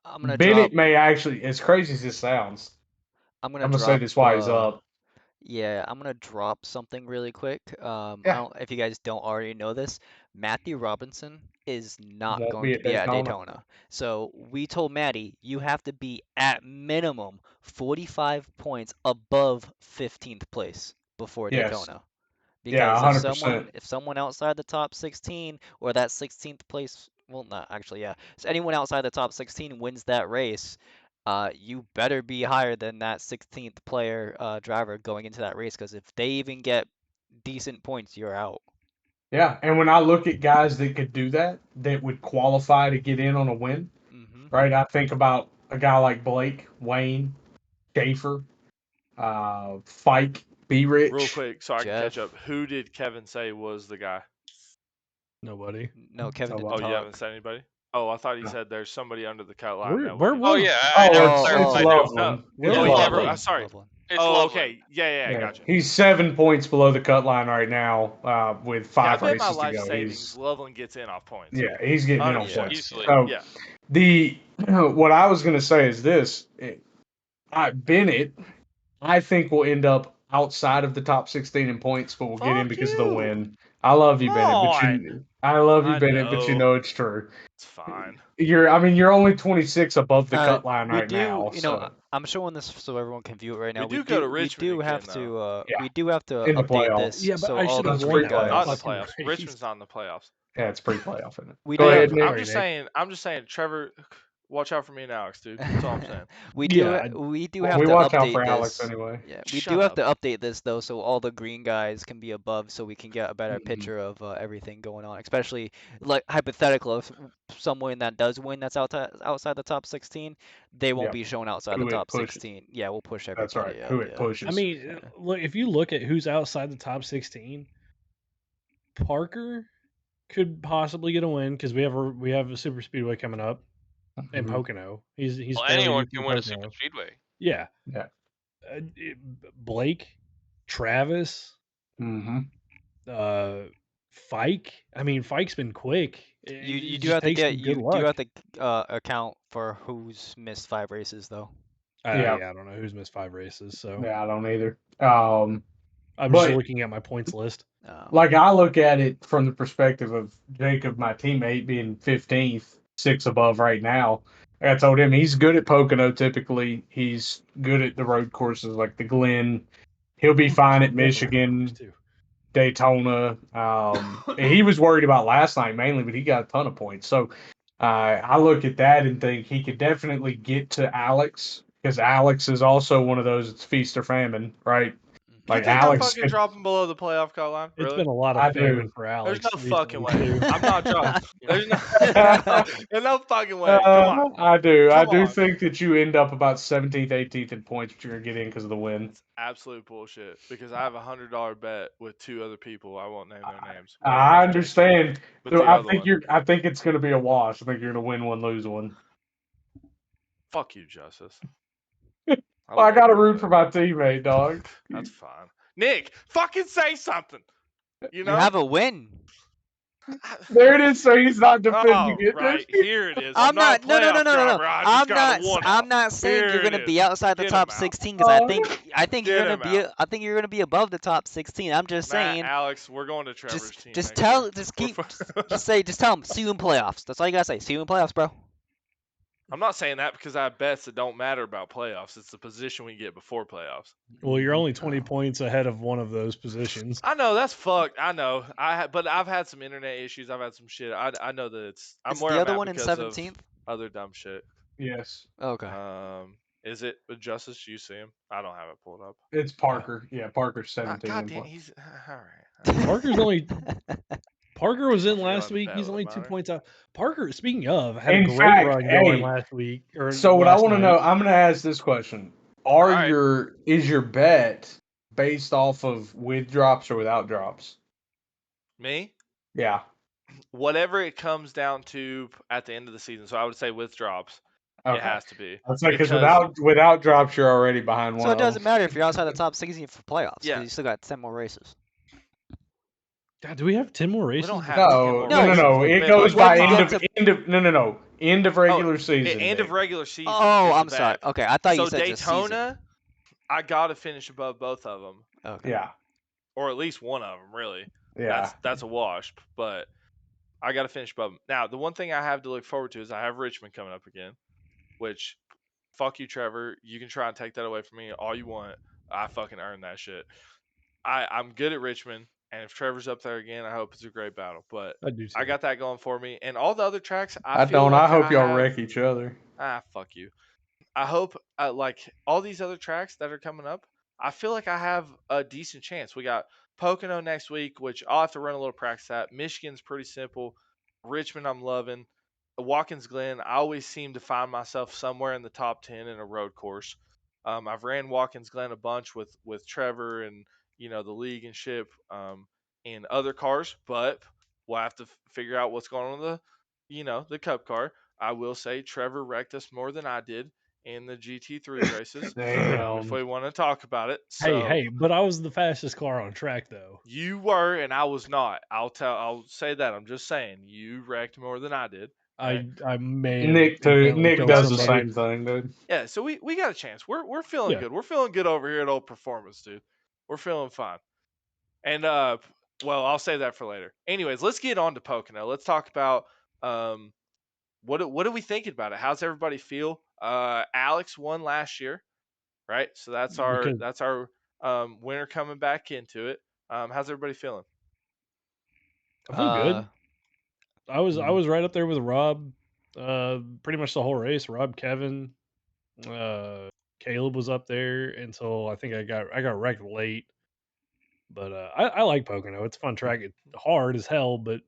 I'm gonna drop. Bennett may actually, as crazy as this sounds, I'm gonna I'm gonna say drop. this why he's up. Yeah, I'm gonna drop something really quick. I Yeah, don't if you guys don't already know this, Matthew Robinson is not won't going be to at be at Daytona. Daytona. So we told Maddie you have to be at minimum 45 points above 15th place before Yes, Daytona. yeah, Because 100%. if someone outside the top 16 or that 16th place, well, not actually, yeah. So anyone outside the top 16 wins that race, you better be higher than that 16th player driver going into that race. Because if they even get decent points, you're out. Yeah, and when I look at guys that could do that, that would qualify to get in on a win, Hmm. right? I think about a guy like Blake, Wayne, Schaefer, Fike, Be Real Rich. quick, so I can catch Jeff, up. Who did Kevin say was the guy? Nobody. no, Kevin So, didn't Oh, you haven't talk. said anybody? Oh, I thought he no. said there's somebody under the cut line that Where would. Oh was yeah, I never Oh, it's clarified who. No. Loveland. where It's Oh, It's was you the never. Loveland. cut? Sorry. Loveland. It's Oh, Loveland. okay. Yeah, Yeah, gotcha. he's 7 points below the cut line right now, with Yeah, I 5 bet my races to life go. savings Loveland gets in off points. Yeah, he's getting in on 100%. points. Easily. So Yeah. the what I was gonna say is this: Bennett, I think will end up outside of the top 16 in points, but will get in Fuck because of the you. win. I love you, Come Bennett, but on. I love you, I Bennett, but you know. know it's true. It's fine. You're only 26 above the cut line We right do, now, so I'm showing this so everyone can view it right now. We do go to We Richmond do have again, though. to, yeah, we do have to in the update playoffs. this Yeah, but so I all should the have It's won green that Not in the guys. fucking playoffs. race. Richmond's not in the playoffs. Yeah, it's pre-playoff, isn't it? We Go do ahead, have, Nick. I'm Sorry, just Nick. saying. I'm just saying. Trevor, watch out for me and Alex, dude. That's all I'm saying. Yeah, we do Well, have we to watch out update for Alex this. anyway. Yeah, we do Shut have up. to update this though, so all the green guys can be above, so we can get a better Mhm. picture of everything going on. Especially like hypothetical, if someone that does win that's outside the top 16, they won't Yep. be shown outside the Who it top pushes. 16. Yeah, we'll push That's right. everybody up. Who it Yeah. I pushes. mean, Yeah. look, if you look at who's outside the top 16, Parker could possibly get a win because we have a super speedway coming up. in Mhm. Pocono. He's Well, fairly anyone decent can in win a super Pocono. speedway. Yeah. Yeah. Blake, Travis, Mm-hmm. Fike. I mean, Fike's been quick. You It do just have to takes get some good you do luck. have to account for who's missed 5 races though. Yeah. Yeah, I don't know who's missed 5 races, so Yeah, I don't either. I'm just But looking at my points list. like I look at it from the perspective of Jacob, my teammate, being 15th, 6 above right now. Like I told him he's good at Pocono typically. He's good at the road courses like the Glen. He'll be fine at Good at the road course, Michigan, too. Daytona. He was worried about last night mainly, but he got a ton of points. So I look at that and think he could definitely get to Alex because Alex is also one of those. It's feast or famine, right? You Like think I'm Alex fucking could. dropping below the playoff cut line? It's Really? been a lot I of famine do. for There's Alex no fucking recently, way. too. I'm not dropping. There's no, there's no fucking way. Come on. I do. I Come do on. think that you end up about 17th, 18th in points, but you're gonna get in because of the win. It's absolute bullshit because I have $100 bet with 2 other people. I won't name their names. One of I them's Jacob, understand. but So the I other think one, I think it's gonna be a wash. I think you're gonna win one, lose one. fuck you, Justice. Well, I love gotta you, root but for my teammate, dog. that's fine. Nick, fucking say something. You You know? have a win. There it is. So he's not defending Oh, it. right. Here it is. I'm I'm not a not. No, no, no, playoff no, no, no. driver. I just got a one I'm off. not saying you're Here it gonna be is. outside the Get him top out. 16 because I think you're Get gonna him be. out. I think you're gonna be above the top 16. I'm just Matt, saying. Alex, we're going to Trevor's team Just next year. just tell him. See you in playoffs. That's all you gotta say. See you in playoffs, bro. I'm not saying that because I have bets that don't matter about playoffs. It's the position we get before playoffs. Well, you're only 20 points ahead of one of those positions. I know that's fucked. I know. But I've had some internet issues. I've had some shit. I know that I'm Is where the I'm other at one in because of 17th? other dumb shit. Yes, Okay. Is it Justice? You see him? I don't have it pulled up. it's Parker. Yeah, Parker's 17. God in damn, points. he's all right. Parker's only. Parker was in You're last letting week. bet He's with only him, 2 alright. points out. Parker, speaking of, had a In great fact, run going hey, last week or So what I last want to night. know, I'm gonna ask this question: All right. is your bet based off of with drops or without drops? Me? Yeah. Whatever it comes down to at the end of the season. So I would say with drops, it Okay. has to be. I'd say because Because without drops, you're already behind So one it of doesn't them. matter if you're outside the top 16 for playoffs because Yeah. you still got 10 more races. God, do we have 10 more races? we don't before- have 10 No, more no, no, races. no. We It made, goes like, by When you five. get to end of regular season. End of Nick. regular season. Oh, is I'm the sorry. bet. Okay, I thought So you said just season. Daytona, I gotta finish above both of them, Okay. Yeah, or at least one of them. Really, yeah. that's a wash. But I gotta finish above them. Now, the one thing I have to look forward to is I have Richmond coming up again, which fuck you, Trevor. You can try and take that away from me all you want. I fucking earned that shit. I'm good at Richmond, and if Trevor's up there again, I hope it's a great battle. But I do too. I got that going for me, and all the other tracks, I feel don't. like I hope y'all have, wreck each other. fuck you. I hope like all these other tracks that are coming up, I feel like I have a decent chance. We got Pocono next week, which I'll have to run a little practice at. Michigan's pretty simple. Richmond, I'm loving. Watkins Glen, I always seem to find myself somewhere in the top 10 in a road course. I've ran Watkins Glen a bunch with Trevor and the league and shit in other cars, but we'll have to figure out what's going on with the Cup car. I will say Trevor wrecked us more than I did in the GT3 races. If we want to talk about it, so Hey, but I was the fastest car on track though. you were and I was not. I'll say that. I'm just saying you wrecked more than I did. Right? I may have Nick accidentally Nick killed does the somebody. same thing, dude. Yeah, so we got a chance. We're feeling Yeah. good. We're feeling good over here at Old Performance, dude. We're feeling fine. And well, I'll save that for later. Anyways, let's get on to Pocono. Let's talk about what are we thinking about it? How's everybody feel? Alex won last year, right? So that's our winner coming back into it. How's everybody feeling? I feel good. I was right up there with Rob, pretty much the whole race. Rob, Kevin, Caleb was up there until I think I got wrecked late. But I like Pocono. It's a fun track. It's hard as hell, but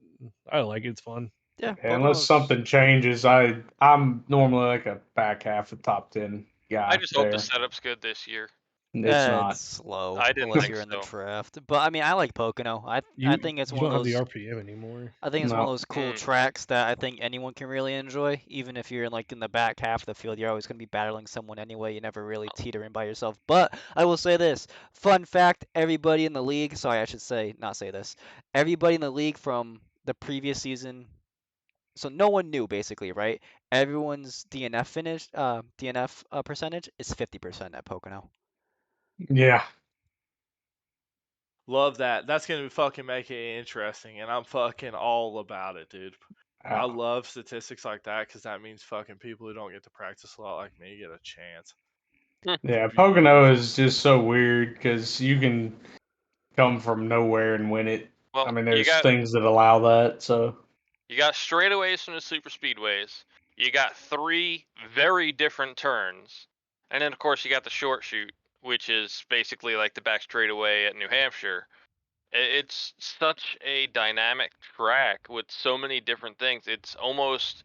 I like it. It's fun. Yeah. Unless something changes, I'm normally like a back half of top 10 guy. I just hope the there. setup's good this year. It's It's not. slow I didn't unless think you're in the so. draft. But I mean, I like Pocono. I think it's You one of don't have the those. RPM anymore. I think it's one of No. those cool Mm. tracks that I think anyone can really enjoy. Even if you're in the back half of the field, you're always going to be battling someone anyway. You never really teeter in by yourself. But I will say this: fun fact, everybody in the league. Sorry, I should say not say this. Everybody in the league from the previous season. So no one knew basically, right? Everyone's DNF percentage is 50% at Pocono. Yeah. Love that. That's gonna fucking make it interesting, and I'm fucking all about it, dude. I Uh, love statistics like that because that means fucking people who don't get to practice a lot like me get a chance. It's yeah. Pocono beautiful. is just so weird because you can come from nowhere and win it. I Well, mean, you there's got things that allow that. So straightaways from the super speedways. You got 3 very different turns, and then of course you got the short shoot, which is basically like the back straightaway at New Hampshire. It's such a dynamic track with so many different things. It's almost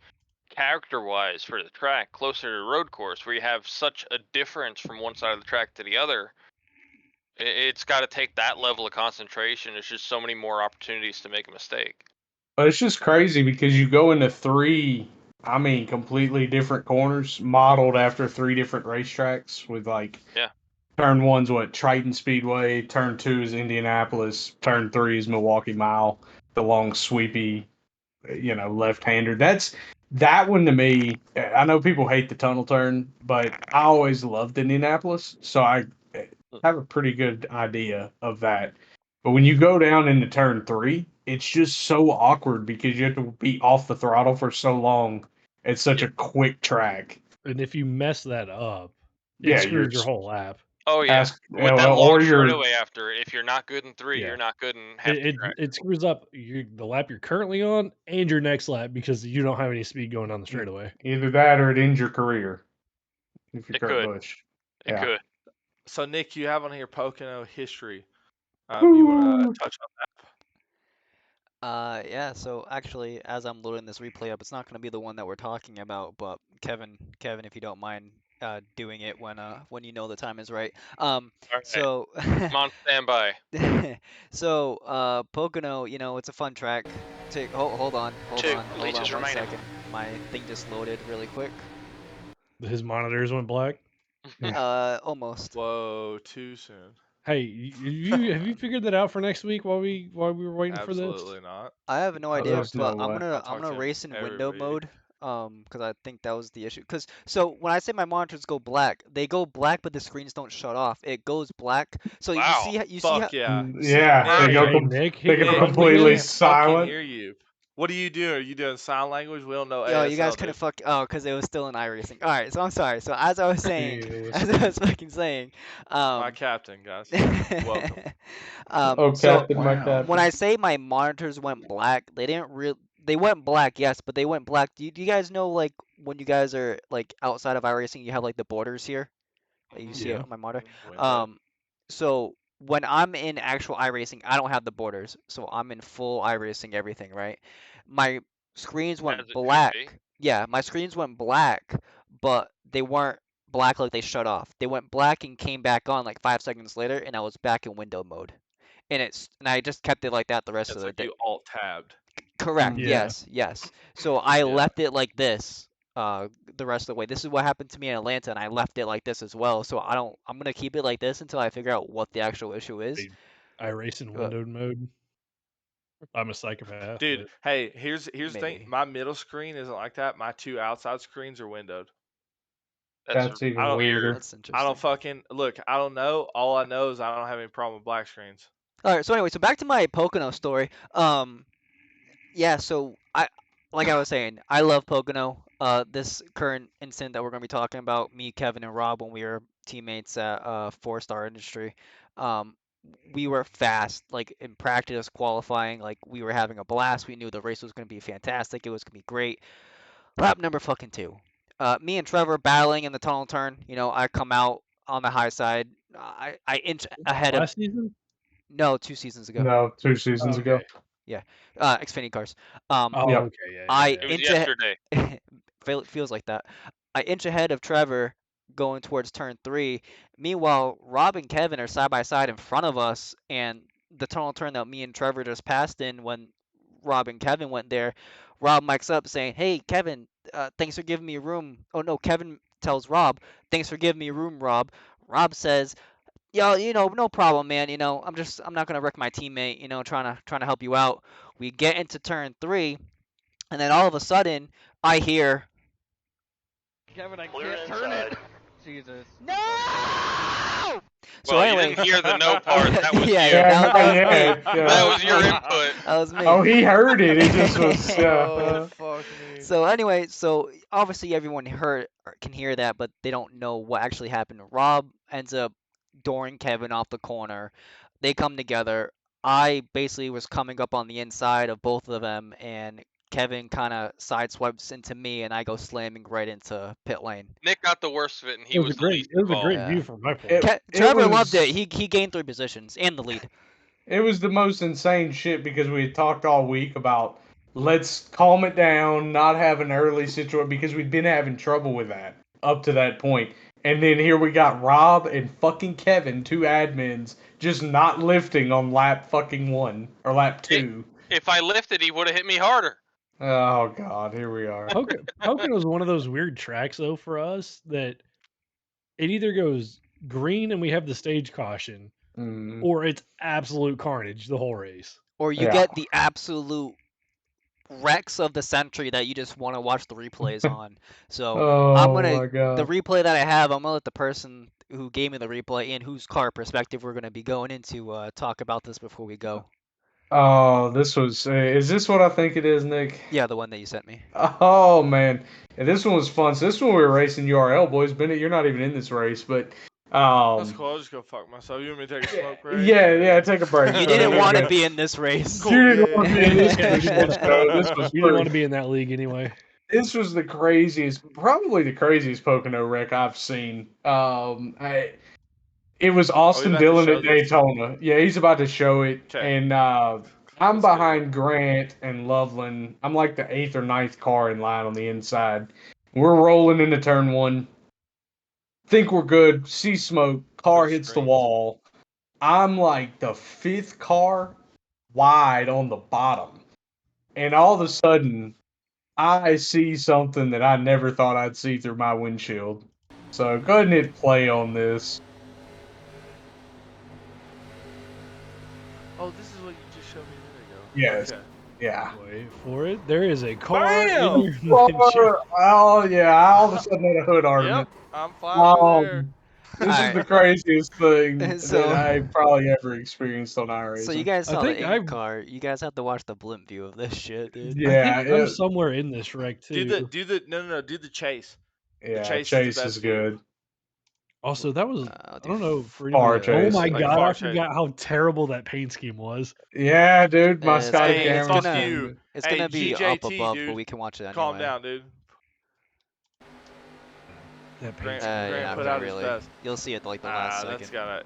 character-wise for the track closer to road course, where you have such a difference from one side of the track to the other. It's got to take that level of concentration. There's just so many more opportunities to make a mistake. but it's just crazy because you go into three, I mean, completely different corners modeled after three different racetracks with like Yeah. turn one's what Triton Speedway, turn two is Indianapolis, turn three is Milwaukee Mile, the long sweepy, left-hander. That one to me. I know people hate the tunnel turn, but I always loved Indianapolis, so I have a pretty good idea of that. But when you go down into turn three, it's just so awkward because you have to be off the throttle for so long. It's such a quick track. And if you mess that up, it Yeah, you're screws your whole lap. Oh yeah. ask With that long or you're straightaway after, if you're not good in 3, Yeah. you're not good in half It the it, track. it screws up the lap you're currently on and your next lap because you don't have any speed going down the straightaway. either that or it ends your career if you're It Kurt could. Busch. It Yeah. could. So Nick, you have on here Pocono history. You want to Woo! touch on that? Yeah, so actually, as I'm loading this replay up, it's not going to be the one that we're talking about, but Kevin, if you don't mind doing it when you know the time is right. All right. So I'm on standby. Pocono, it's a fun track. Hold on, hold 2 on, hold leeches on one remaining. second. My thing just loaded really quick. His monitors went black. Almost. Whoa, too soon. Hey, have you figured that out for next week while we were waiting for this? Absolutely not. I have no I'll idea, talk There's to no but him. I'm way. gonna I'll I'm talk to gonna him race in every window week. mode, because I think that was the issue. So when I say my monitors go black, they go black, but the screens don't shut off. It goes black. So Wow. you see how Fuck yeah. Yeah, Nick, Hey Nick, they hit go Nick, button we completely again. can't fucking silent. hear you. What are you doing? Are you doing sign language? We don't know Yo, you guys ASL, couldn't dude. fuck. Oh, because it was still in iRacing. All right, so I'm sorry. So as I was saying, Jesus. as I was fucking saying, My captain, guys. Welcome. Oh, so Captain, my when Captain. I say my monitors went black, they didn't real. They went black, yes, but they went black. Do you guys know like when you guys are like outside of iRacing, you have like the borders here? Like you see it Yeah. on my monitor. Window. So when I'm in actual iRacing, I don't have the borders. So I'm in full iRacing everything, right? My screens as went it should be. black. Yeah, my screens went black, but they weren't black like they shut off. They went black and came back on like 5 seconds later, and I was back in window mode. And I just kept it like that the rest of It's the like day. you alt tabbed. Correct. Mm. Yeah. Yes. So I Yeah. left it like this the rest of the way. This is what happened to me in Atlanta, and I left it like this as well. So I'm gonna keep it like this until I figure out what the actual issue is. I race in But windowed mode. I'm a psychopath, Dude, but hey, here's the thing. maybe. My middle screen isn't like that. My two outside screens are windowed. That's That's I even don't weirder. That's I don't interesting. fucking look, I don't know. All I know is I don't have any problem with black screens. All right. So anyway, so back to my Pocono story. Yeah. So like I was saying, I love Pocono. This current incident that we're gonna be talking about, me, Kevin, and Rob, when we were teammates at Four Star Industry, um, we were fast, like in practice, qualifying, like we were having a blast. We knew the race was gonna be fantastic. It was gonna be great. Lap number fucking 2. Me and Trevor battling in the tunnel turn. I come out on the high side. I inch ahead of. last season? No, 2 seasons ago. No, 2 seasons Okay. ago. Yeah, Xfinity cars. Oh, Yep. okay, yeah, I It was inch ahead. yesterday. Feels like that. I inch ahead of Trevor going towards turn 3. Meanwhile, Rob and Kevin are side by side in front of us, and the tunnel turn that me and Trevor just passed in when Rob and Kevin went there, Rob mics up saying, "Hey, Kevin, thanks for giving me room." Oh no, Kevin tells Rob, "Thanks for giving me room, Rob." Rob says, "Yo, no problem, man. I'm not gonna wreck my teammate. Trying to help you out." We get into turn 3, and then all of a sudden, I hear, Kevin, I can't turn it. Jesus. "No!" So Well, you anyway, didn't hear the no part. That was yeah, you. Yeah, that not was me. yet. That Yeah. was your input. That was me. Oh, he heard it. It just was. Oh fuck me. So anyway, so obviously everyone heard or can hear that, but they don't know what actually happened. Rob ends up dooring Kevin off the corner. They come together. I basically was coming up on the inside of both of them, and Kevin kind of sideswipes into me, and I go slamming right into pit lane. Nick got the worst of it, and he It was was a the great. least It was a great involved. view from my point. It Trevor loved was- it. He gained 3 positions and the lead. It was the most insane shit because we had talked all week about let's calm it down, not have an early situation because we'd been having trouble with that up to that point. And then here we got Rob and fucking Kevin, 2 admins, just not lifting on lap fucking 1 or lap 2. If I lifted, he would have hit me harder. Oh god, here we are. Pocono is one of those weird tracks though for us that it either goes green and we have the stage caution, Mm. or it's absolute carnage the whole race. Or you Yeah. get the absolute wrecks of the century that you just want to watch the replays on. So I'm Oh gonna my god. the replay that I have, I'm gonna let the person who gave me the replay and whose car perspective we're gonna be going into talk about this before we go. Oh, this was. Is this what I think it is, Nick? Yeah, the one that you sent me. Oh man, and this one was fun. So this one we were racing URL, boys. Bennett, you're not even in this race, but That's cool. I'll just go fuck myself. You want me to take a smoke break? yeah, take a break. You So didn't we're want to good. be in this race. Cool. You didn't want to be in this Yeah, race. Let's go. This was You didn't want pretty. to be in that league anyway. This was the craziest, probably the craziest Pocono wreck I've seen. It was Austin about to Dillon show at this? Daytona. Yeah, he's about to show it, 'Kay. and I'm Let's get it. behind Grant and Loveland. I'm like the 8th or 9th car in line on the inside. We're rolling into turn 1. Think we're good. See smoke. Car Those hits the screens. wall. I'm like the 5th car wide on the bottom, and all of a sudden, I see something that I never thought I'd see through my windshield. So go ahead and hit play on this. Oh, this is what you just showed me a minute ago. Yes. Okay. Yeah. Wait for it. There is a car Bam! in your windshield. Oh yeah! I all of a sudden had a hood ornament. Yep, I'm flying over there. This is Alright. the craziest thing So- that I probably ever experienced on iRacing. So you guys I saw the think I've- in-car. You guys have to watch the blimp view of this shit, dude. Yeah, I think I'm somewhere in this wreck too. Do the chase. yeah. Chase Chase, is the best is view. good. Also, that was I'll I do don't know. far Oh chase. my Like god! far I chase. forgot how terrible that paint scheme was. Yeah, dude. My It's sky gonna- Hey, it's camera. fuck gonna- you. It's Hey, gonna be up GJT, above, dude. but we can watch it anyway. Calm down, dude. That paint Grant, scheme. Grant Yeah, put not out really. his best. You'll see it like the last That's second.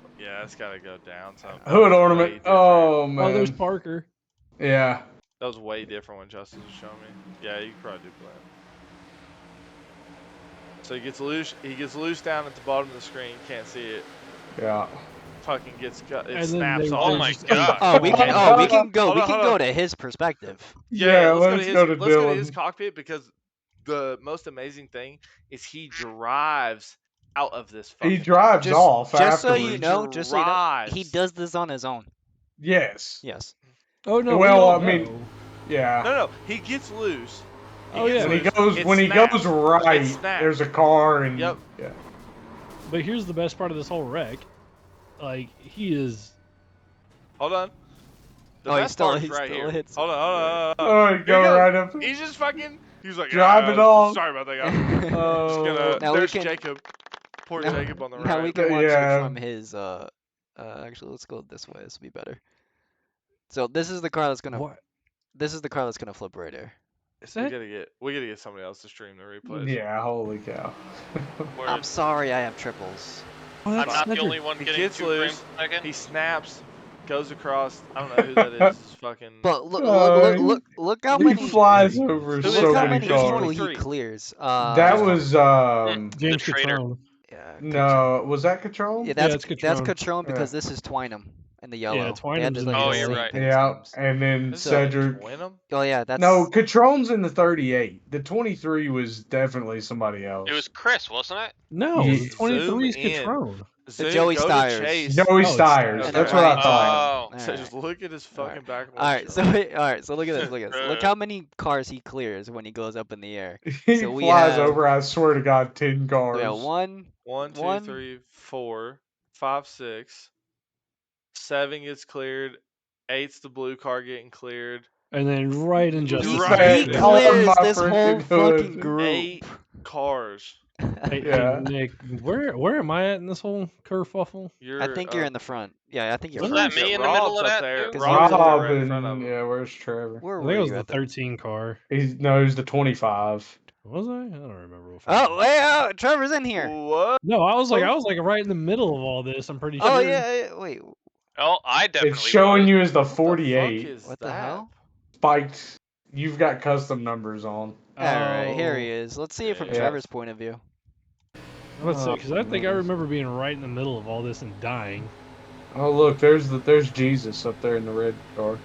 gotta go down. So Hood Way ornament. different. Oh man. Oh, there's Parker. Yeah. That was way different when Justin was showing me. Yeah, you could probably do blend. So he gets loose. He gets loose down at the bottom of the screen. Can't see it. Yeah. Fucking gets cut. It And then snaps they- off. Oh my just- god. Oh, we can. Hold Oh, we on, can go. hold We on, can hold go on. to his perspective. Yeah, let's go to let's go to Dylan. his cockpit because the most amazing thing is he drives out of this. He Fucking drives Just- off Just so afterwards. you know, he Drives. does this on his own. Yes. Yes. Oh no. Well, we all I mean, know. Yeah. No, he gets loose. Oh, yeah. When he gets goes loose, it when he snaps. goes right, It snaps. there's a car and Yep. yeah. But here's the best part of this whole wreck. Like he is. Hold on. The Oh, he best still- part he is right still here. hits Hold on. Oh, he Here go he goes. right up. He's just fucking. He's like, Drive it off. Sorry about that, guys. Just Oh, gonna. Now we There's can- Jacob. Poor now- Jacob on the right. Now we can watch Yeah. it from his. Actually, let's go this way. This will be better. So this is the car that's gonna. What? This is the car that's gonna flip right here. Is We that? gotta get somebody else to stream the replays. yeah, holy cow. Where I'm sorry, I have triples. Oh, I'm that's not the Cedric. only one He getting gets 2 frames loose. per second. he snaps, goes across. I don't know who that is. It's fucking. But look, Uh, look how he many. flies over Who is so Look how that? many many Who's people cars. he 23? clears. That was The James traitor. Catrone. No, was that Catrone? Yeah, that's it's that's Catrone. Catrone because Yeah. this is Twinem in the yellow. Yeah, They had Twinem's the, in like, the Oh, the you're same right. paint Yeah, schemes. and then This Cedric. Win 'em? Oh yeah, that's No, Catrone's in the 38. The 23 was definitely somebody else. It was Chris, wasn't it? No, Ye- the Zoom 23 is in. Catrone. Zoom, Joey go Styres. to Chase. Joey Oh, it's Styres. Styres. And That's then what I Ryan thought. Oh. So Alright. just look at his fucking back. All right, so look at this. Look at this. Look how many cars he clears when he goes up in the air. He So we flies have- over, I swear to God, 10 cars. We have 1, 1, 2, one. 3, 4, 5, 6. 7 gets cleared. 8's the blue car getting cleared. And then right in He, Justice. Right. he Said, "On clears my this whole freaking fucking hood." group. 8 cars. Hey, Yeah. Nick, where am I at in this whole kerfuffle? You're, I think you're in the front. Yeah, I think you're Was Wasn't that first. me in the Rob's middle of up that, there. too? Cause Rob's up there Rob right in and front of him. yeah, where's Trevor? Where I were think it was you the at? 13 car. He's the 25. Was I? I don't remember. Oh, hey, Trevor's in here. What? No, I was like right in the middle of all this. I'm pretty Oh sure. yeah, wait. Oh, I definitely It's showing was. you as the What the 48. fuck is What the that? hell? Spiked. You've got custom numbers on. All right, here he Oh. is. Let's see it from Yeah. Trevor's point of view. Let's see, because I think I Oh, remember being right in the middle of all this and dying. Oh look, there's Jesus up there in the red car.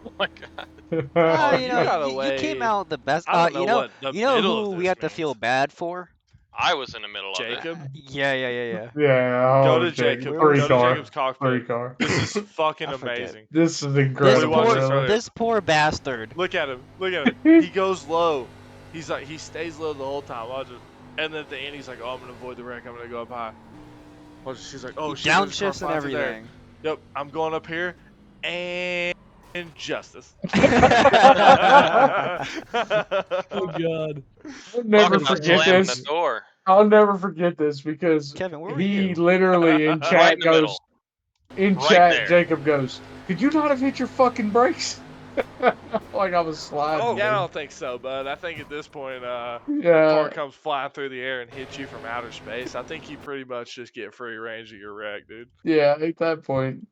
Oh my god. Oh, you you gotta know, you came wait. out the best. I don't know You know, what the you know middle who of we this have to feel means. bad for? I was in the middle of it. Jacob? Yeah. Yeah. Go Oh, to Jacob. Three Go to car. Jacob's Three cockpit. car. This is fucking I forget. amazing. This is This incredible. watch this poor, right this poor bastard. Look at him. Look at him. He goes low. He's like, he stays low the whole time. Watch it. And then at the end, he's like, oh, I'm going to avoid the wreck. I'm going to go up high. Watch it. She's like, oh, He shit. there's a car downshifts and flying through there. everything. Yep. I'm going up here. And justice. Oh God. I'll never Talking about forget slamming this. the door. I'll never forget this because Kevin, where were he you? literally in Right chat in the goes middle. in Right chat. there. Jacob goes, "Could you not have hit your fucking brakes?" Like I was sliding. Oh, yeah, I dude. don't think so, bud. I think at this point, car Yeah. comes flying through the air and hits you from outer space. I think you pretty much just get free range of your wreck, dude. Yeah. At that point.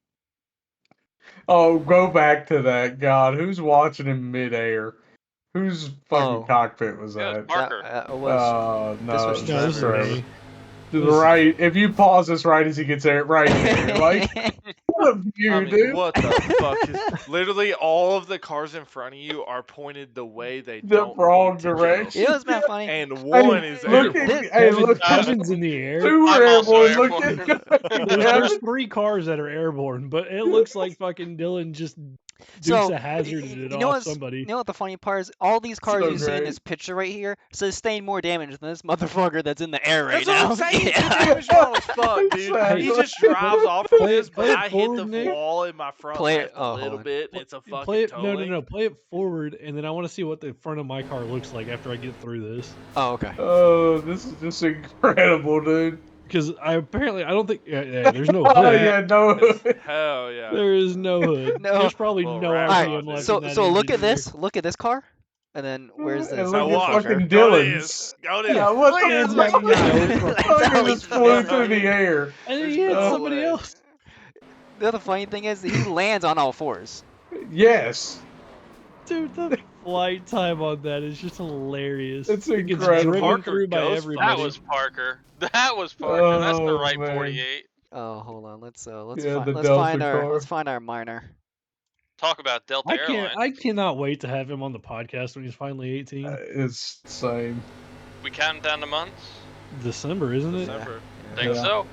Oh, go back to that. God, who's watching in midair? Whose fucking Oh. cockpit was It was that? Parker. It was. No, this was it's No, this is Trevor. me. To the right. If you pause this right as he gets there, right there, like what a view, I mean, dude. what the fuck is... Literally, all of the cars in front of you are pointed the way they The don't wrong need to go. direction. It was not funny. And one is look airborne. at, hey, look, Kevin's in the air. two I'm are also airborne. Look airborne. at There's 3 cars that are airborne, but it looks like fucking Dylan just Dukes So, a hazard you it know off what's, somebody. You know what the funny part is? All these cars So you see in great. this picture right here sustain more damage than this motherfucker that's in the air right That's now. what I'm saying. Yeah. The damage wrong as fuck, dude. He Exactly. just drives off of Play it- this, but play it I hit forward, the Nick. wall in my front Play it- left oh, a hold little on. bit. It's a fucking Play it, totally. no. Play it forward, and then I want to see what the front of my car looks like after I get through this. Oh, okay. Oh, this is just incredible, dude. Because I don't think there's no Oh hood. yeah, no. Hell yeah. There is no hood. No. There's probably Well, no right. RPM Alright, left. So in that so look engine at here. this. Look at this car. And then where's this? And Now look watch. at fucking Go to Dylan's. this. Go to Yeah, this. what Look the at this fuck? fucking guy. That's Fucking how just he flew flew. through the air. And then There's he hit no somebody way. else. The other funny thing is that he lands on all fours. Yes. Dude, the flight time on that is just hilarious. It's It gets incredible. driven Parker through by goes everybody. That was Parker. That was Parker. That's the Oh, right man. 48. Oh, hold on. Let's Yeah, let's the find Delta our car. let's find our minor. Talk about Delta Airlines. I cannot wait to have him on the podcast when he's finally 18. It's the same. We counting down the months? December, isn't it? December. Think Yeah. so?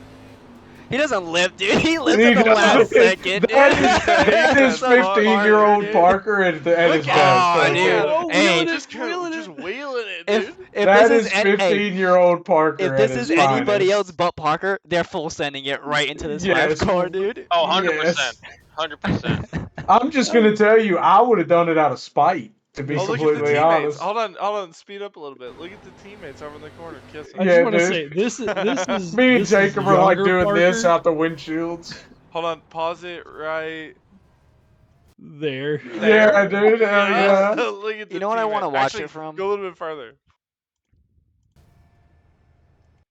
He doesn't live, dude. He lives He in the doesn't. last second. That is That's 15-year-old dude. Parker at his Look best. at Oh, him. dude. Oh, Hey, wheeling it, Just wheeling just it. wheeling it, if dude. if That this is is hey, 15-year-old Parker. if this at is his anybody finest. else but Parker, they're full sending it right into this Yes. live car, dude. Oh, 100%. Yes. 100%. I'm just gonna tell you, I would have done it out of spite. To be Oh, look at the completely teammates. honest. Hold on. Speed up a little bit. Look at the teammates over in the corner kissing. I Yeah, just want to dude. say this is Me and this is Jacob are like younger doing this Parker. out the windshields. Hold on. Pause it right There. Yeah, dude. Hell yeah. Look at the You know what I wanna teammate. watch Actually, it from? Go a little bit further.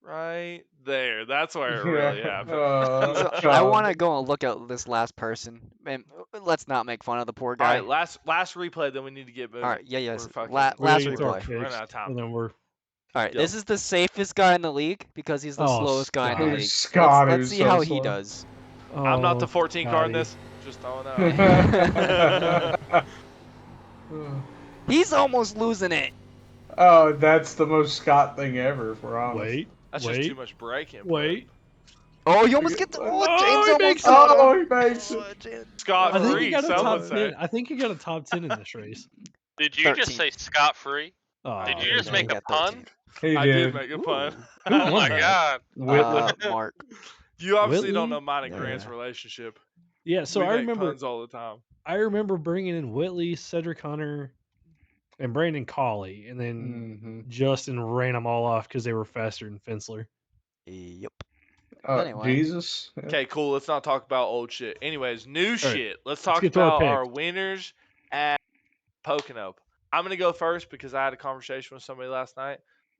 Right there. That's where it really happened. So I God. want to go and look at this last person, and let's not make fun of the poor All guy. right, last replay. Then we need to get moving. All right, yeah, yes. We're fucking- Last We gotta get to our replay. We're running picks, out of time. and then we're All right, Yep. this is the safest guy in the league because he's the Oh, slowest guy in the Scott. league. Scott, Let's who's see so how he slow. does. I'm not the Oh, 14 car in Scotty. this. Just throwing that out. He's almost losing it. Oh, that's the most Scott thing ever, if we're honest. Wait, That's just too wait, much brake input. wait. Oh, he almost gets. Oh, James he almost makes got it. Oh, him. he makes it. Oh, James. Scott I think he free, got a some top would say. 10. I think he got a top 10 in this race. Did you just 13th. say scot free? Oh, Did you he just Yeah, he make a got pun? 13th. He I did. did make a pun. Who Oh won my that? god. Whitley. Mark. You obviously don't Whitley? know mine and Yeah. Grant's relationship. Yeah, so We I make remember puns all the time. I remember bringing in Whitley, Cedric Hunter, and Brandon Colley, and then Mhm. Justin ran them all off because they were faster than Fensler. Yep. Anyway. Jesus. Yeah. Okay, cool. Let's not talk about old shit. Anyways, new shit. Let's talk get to our about our picks. winners at Pocono. I'm gonna go first because I had a conversation with somebody last night,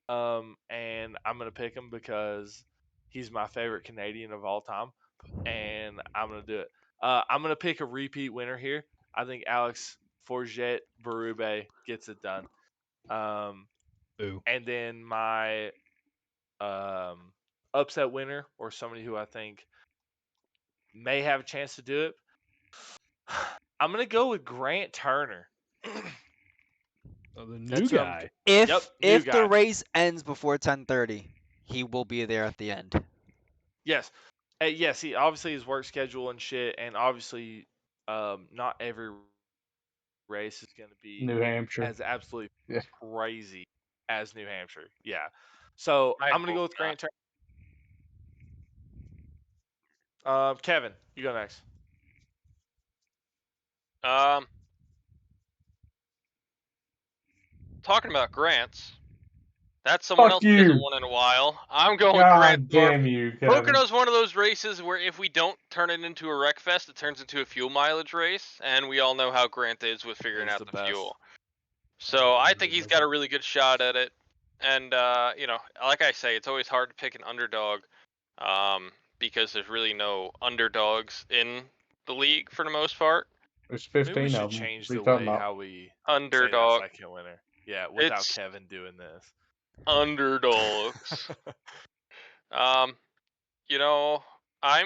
and I'm gonna pick him because he's my favorite Canadian of all time, and I'm gonna do it. I'm gonna pick a repeat winner here. I think Alex Forget Berube gets it done. Ooh. And then my upset winner, or somebody who I think may have a chance to do it, I'm gonna go with Grant Turner. Oh, the new That's who I'm- guy. If Yep, new the guy. race ends before 10:30, he will be there at the end. Yes. Yes, he obviously his work schedule and shit, and obviously, not every race is going to be New Hampshire. as absolutely Yeah. crazy as New Hampshire. Yeah. So I I'm going to go hope with Grant Turner. Kevin, you go next. Talking about grants. That's someone Fuck else who hasn't you. won in a while. I'm going with Grant God Thorpe. damn you, Kevin. Pocono's one of those races where if we don't turn it into a wreck fest, it turns into a fuel mileage race, and we all know how Grant is with figuring He's out the the best. fuel. So I think he's got a really good shot at it. And like I say, it's always hard to pick an underdog, because there's really no underdogs in the league for the most part. There's Maybe 15 we should of them. change What are the you talking way about? how we Underdog. say that second winner. Yeah, without It's Kevin doing this. underdogs. I'm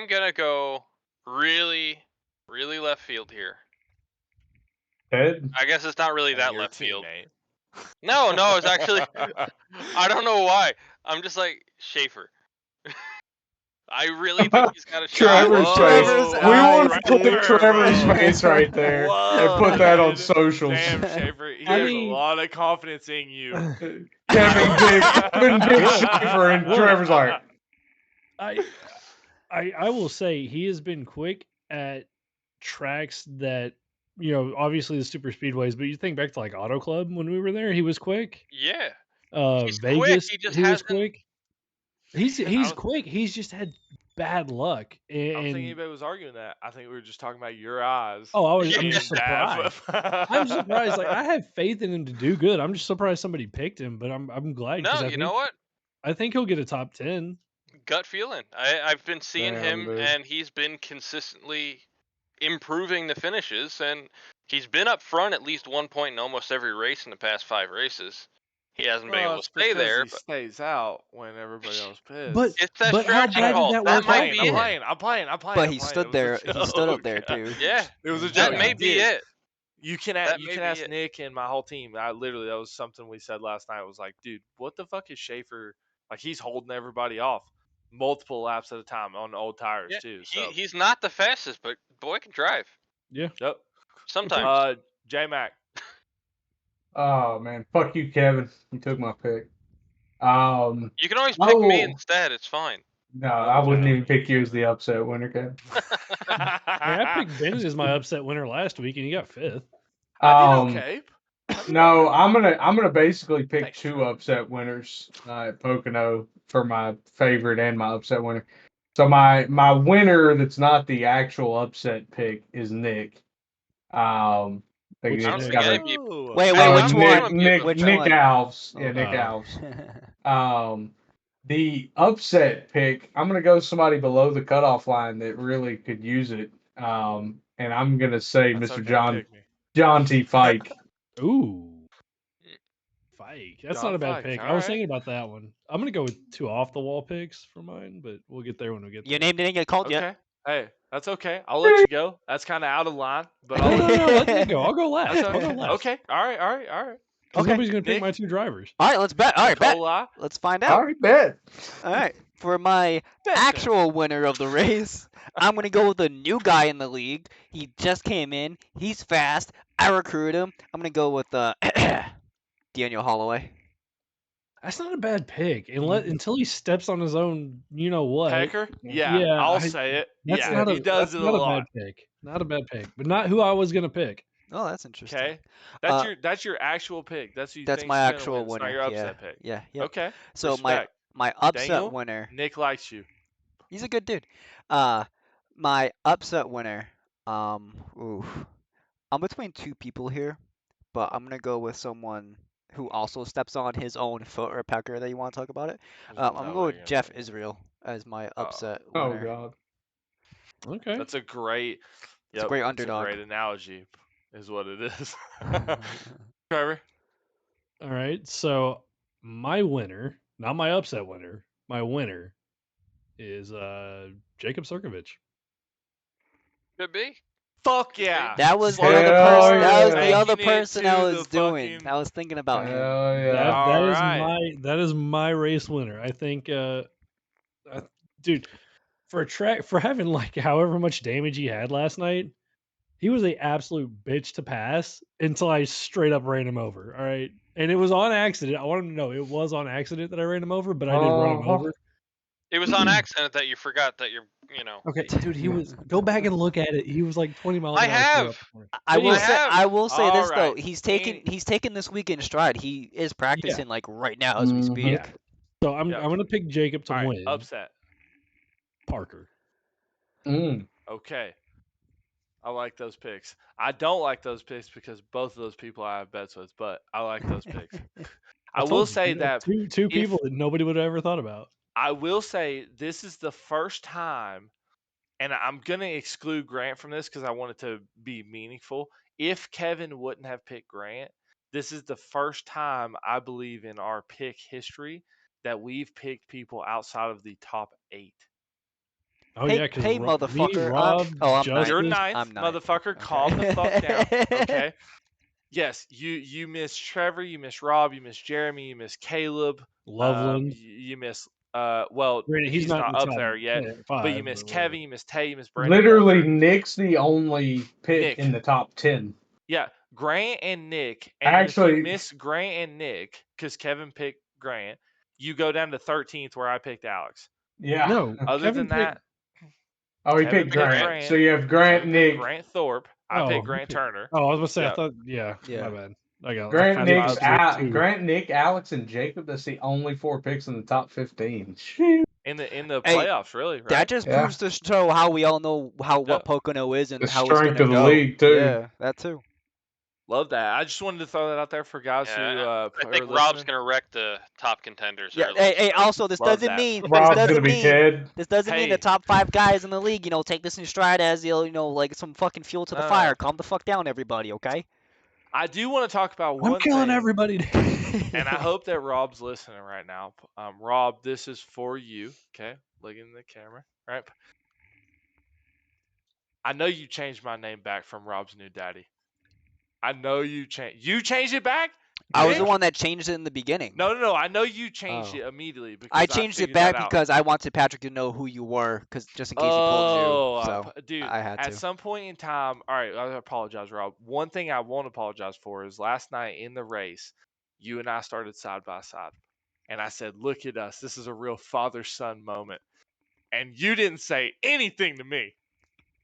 gonna go really, really left field here. Ted? I guess it's not really I mean, that your left field. teammate. No, it's actually. I don't know why. I'm just like Schaefer. I really think he's got a shot. Trevor's Whoa. face. Trevor's We eyes, want to put dude. Trevor's face right there and Whoa, put that on dude. socials. Damn, Schaefer. He I has mean- a lot of confidence in you. Kevin Big Look, Schaefer, and look. Trevor's like, I will say he has been quick at tracks that obviously the super speedways, but you think back to like Auto Club when we were there, he was quick. Yeah. He's quick, Vegas, he just was hasn't- quick. He's was- quick. He's just had bad luck. I don't think And anybody was arguing that. I think we were just talking about your eyes. I'm being just surprised. bad. I'm surprised. Like I have faith in him to do good. I'm just surprised somebody picked him, but I'm glad. 'cause No, I you think, know what? I think he'll get a top 10. Gut feeling. I've been seeing Damn, him, dude. and he's been consistently improving the finishes, and he's been up front at least 1 point in almost every race in the past 5 races. He hasn't been able Well, to stay there, he but stays out when everybody else pissed. But it's that but how strategy bad call. did that That work might out be for it. him? I'm playing. But he It stood was a there. He stood up there joke. too. Yeah, It was a that joke. may He be did. it. You can That you may can be ask it. Nick and my whole team. I literally that was something we said last night. It was like, dude, what the fuck is Schaefer like? He's holding everybody off multiple laps at a time on old tires Yeah, too. So he's not the fastest, but boy can drive. Yeah. yep. Sometimes. J Mac. oh man, fuck you, Kevin. You took my pick. You can always pick me instead. It's fine. No, I wouldn't even pick you as the upset winner, Kevin. Hey, I picked Bennett as my upset winner last week, and he got 5th. I did okay. No, I'm gonna basically pick Thanks, 2 Trevor. upset winners at Pocono for my favorite and my upset winner. So my winner that's not the actual upset pick is Nick. I think Which I don't Nick's think got a any of you. Wait, Hey, which I'm one? gonna be able to- Which Nick one? Alves. Yeah, Nick Oh. Alves. The upset pick, I'm gonna go somebody below the cutoff line that really could use it. And I'm gonna say That's Mr. okay, pick me. John T. Fike. Ooh. Dyke. That's John not a bad Fike. pick. All I was right. thinking about that one. I'm gonna go with 2 off the wall picks for mine, but we'll get there when we get Your there. name didn't get called yet. Okay. Hey, that's okay. I'll let you go. That's kind of out of line, but I'll let you No, go. let me go. I'll go That's last. I'll okay. go last. Okay. All right. All right. All right. Because Okay. nobody's gonna pick Nick? my 2 drivers. All right, let's bet. All right, bet. Nicola? Let's find All out. right, bet. All right, for my Bet. actual winner of the race, I'm gonna go with a new guy in the league. He just came in. He's fast. I recruited him. I'm gonna go with Daniel Holloway. That's not a bad pick. Until he steps on his own, you know what? Pecker? Yeah. Yeah, I'll say it. That's Yeah. not He does that's it a not a lot. bad pick. Not a bad pick, but not who I was gonna pick. Oh, that's interesting. Okay. Uh, That's your actual pick. That's who you That's think's my gonna actual win. It's not winner. your Yeah, upset pick. yeah, yep. Okay. So Respect. my upset Daniel, winner. Nick likes you. He's a good dude. My upset winner. Oof. I'm between 2 people here, but I'm gonna go with someone who also steps on his own foot or pecker that you want to talk about it. There's I'm no gonna go way with you're gonna Jeff say Israel as my Oh, upset Oh winner. God. Okay. that's a great. It's a Yep. great It's a underdog. great analogy, is what it is. Trevor. All right. So my winner, not my upset winner, my winner is Jacob Sirkovich. Could be. Fuck yeah. That was the Hell other person. That was yeah. the other Taking it person I to was the doing. fucking. I was thinking about him. Hell yeah. All right. That is my race winner. I think dude, for having like however much damage he had last night, he was a absolute bitch to pass until I straight up ran him over. All right. And it was on accident. I want him to know it was on accident that I ran him over, but I did run him Uh-huh. over. It was on accident that you forgot that you're. Okay, dude, he was go back and look at it. He was like 20 miles I an hour straight have. up before. I But will I yeah, say have. I will say All this though. right. He's taken this week in stride. He is practicing like right now as we Mhm. speak. yeah. So I'm Yep. gonna pick Jacob to All right. win. Upset. Parker. Mm. Okay. I like those picks. I don't like those picks because both of those people I have bets with, but I like those picks. I will told you, say that two if people that nobody would have ever thought about. I will say this is the first time, and I'm gonna exclude Grant from this because I want it to be meaningful. If Kevin wouldn't have picked Grant, this is the first time I believe in our pick history that we've picked people outside of the top 8. Oh Hey, yeah, because hey, me, motherfucker. Rob, I'm Justice, You're ninth. ninth, I'm ninth. motherfucker. Okay. Calm the fuck down. Okay. Yes, you miss Trevor, you miss Rob, you miss Jeremy, you miss Caleb, Loveland. you miss well, Granted, he's he's not in not the up top there yet, but 5, you miss but whatever. Kevin, you miss Tay, you miss Brandon Literally, Belcher. Nick's the only pick Nick. in the top 10. Yeah, Grant and Nick, and then if you Actually, miss Grant and Nick because Kevin picked Grant, you go down to 13th where I picked Alex. yeah. No, Other Kevin than picked. that, Oh, he Kevin picked picked Grant. Grant. So you have Grant, Kevin picked Nick. Grant Thorpe. I Oh, picked Grant okay. Turner. Oh, I was gonna say. I Yep. thought. Yeah, Yeah. my bad. I got. Grant, I Nick's thought it was 2. Grant, Nick, Alex, and Jacob. That's the only 4 picks in the top 15. In the Hey, playoffs, really, that right? just Yeah. proves to show how we all know what Yep. Pocono is and The how it's strength gonna of the go. league, too. Yeah, that too. Love that. I just wanted to throw that out there for guys who I are think Rob's listening. gonna wreck the top contenders Yeah. early. Hey. so- Also, this Love doesn't that. mean. Rob's going to be Ted. This doesn't mean the Hey. top 5 guys in the league, take this in stride as like some fucking fuel to the No, no, fire. no. Calm the fuck down, everybody. Okay. I do want to talk about I'm one killing thing, everybody. and I hope that Rob's listening right now. Rob, this is for you. Okay, look in the camera. Right. I know you changed my name back from Rob's new daddy. I know you changed. You changed it back. I was the Nick? one that changed it in the beginning. No. I know you changed Oh. it immediately because I changed it figured that back out. because I wanted Patrick to know who you were, because just in case he told you. So dude, I had at to. some point in time, all right, I apologize, Rob. One thing I won't apologize for is last night in the race, you and I started side by side. And I said, look at us. This is a real father-son moment. And you didn't say anything to me.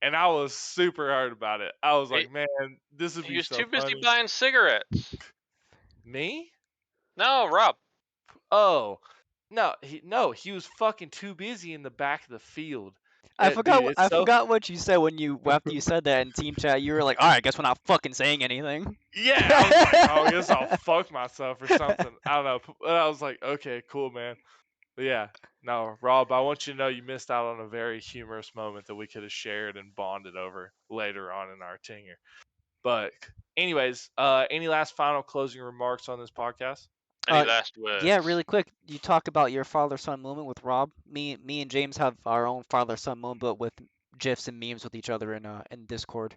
And I was super hurt about it. I was like, man, this would He be was so too busy funny. buying cigarettes. Me? No, Rob. Oh. No, he was fucking too busy in the back of the field. I Dude, it's so forgot what you said when you after you said that in team chat. You were like, "All right, guess we're not fucking saying anything." Yeah, I was like, oh, I guess I'll fuck myself or something. I don't know. But I was like, okay, cool, man. But yeah, no, Rob, I want you to know you missed out on a very humorous moment that we could have shared and bonded over later on in our tenure. But anyways, any last final closing remarks on this podcast? Any last words? Yeah, really quick. You talk about your father-son moment with Rob. Me and James have our own father-son moment, but with gifs and memes with each other in Discord.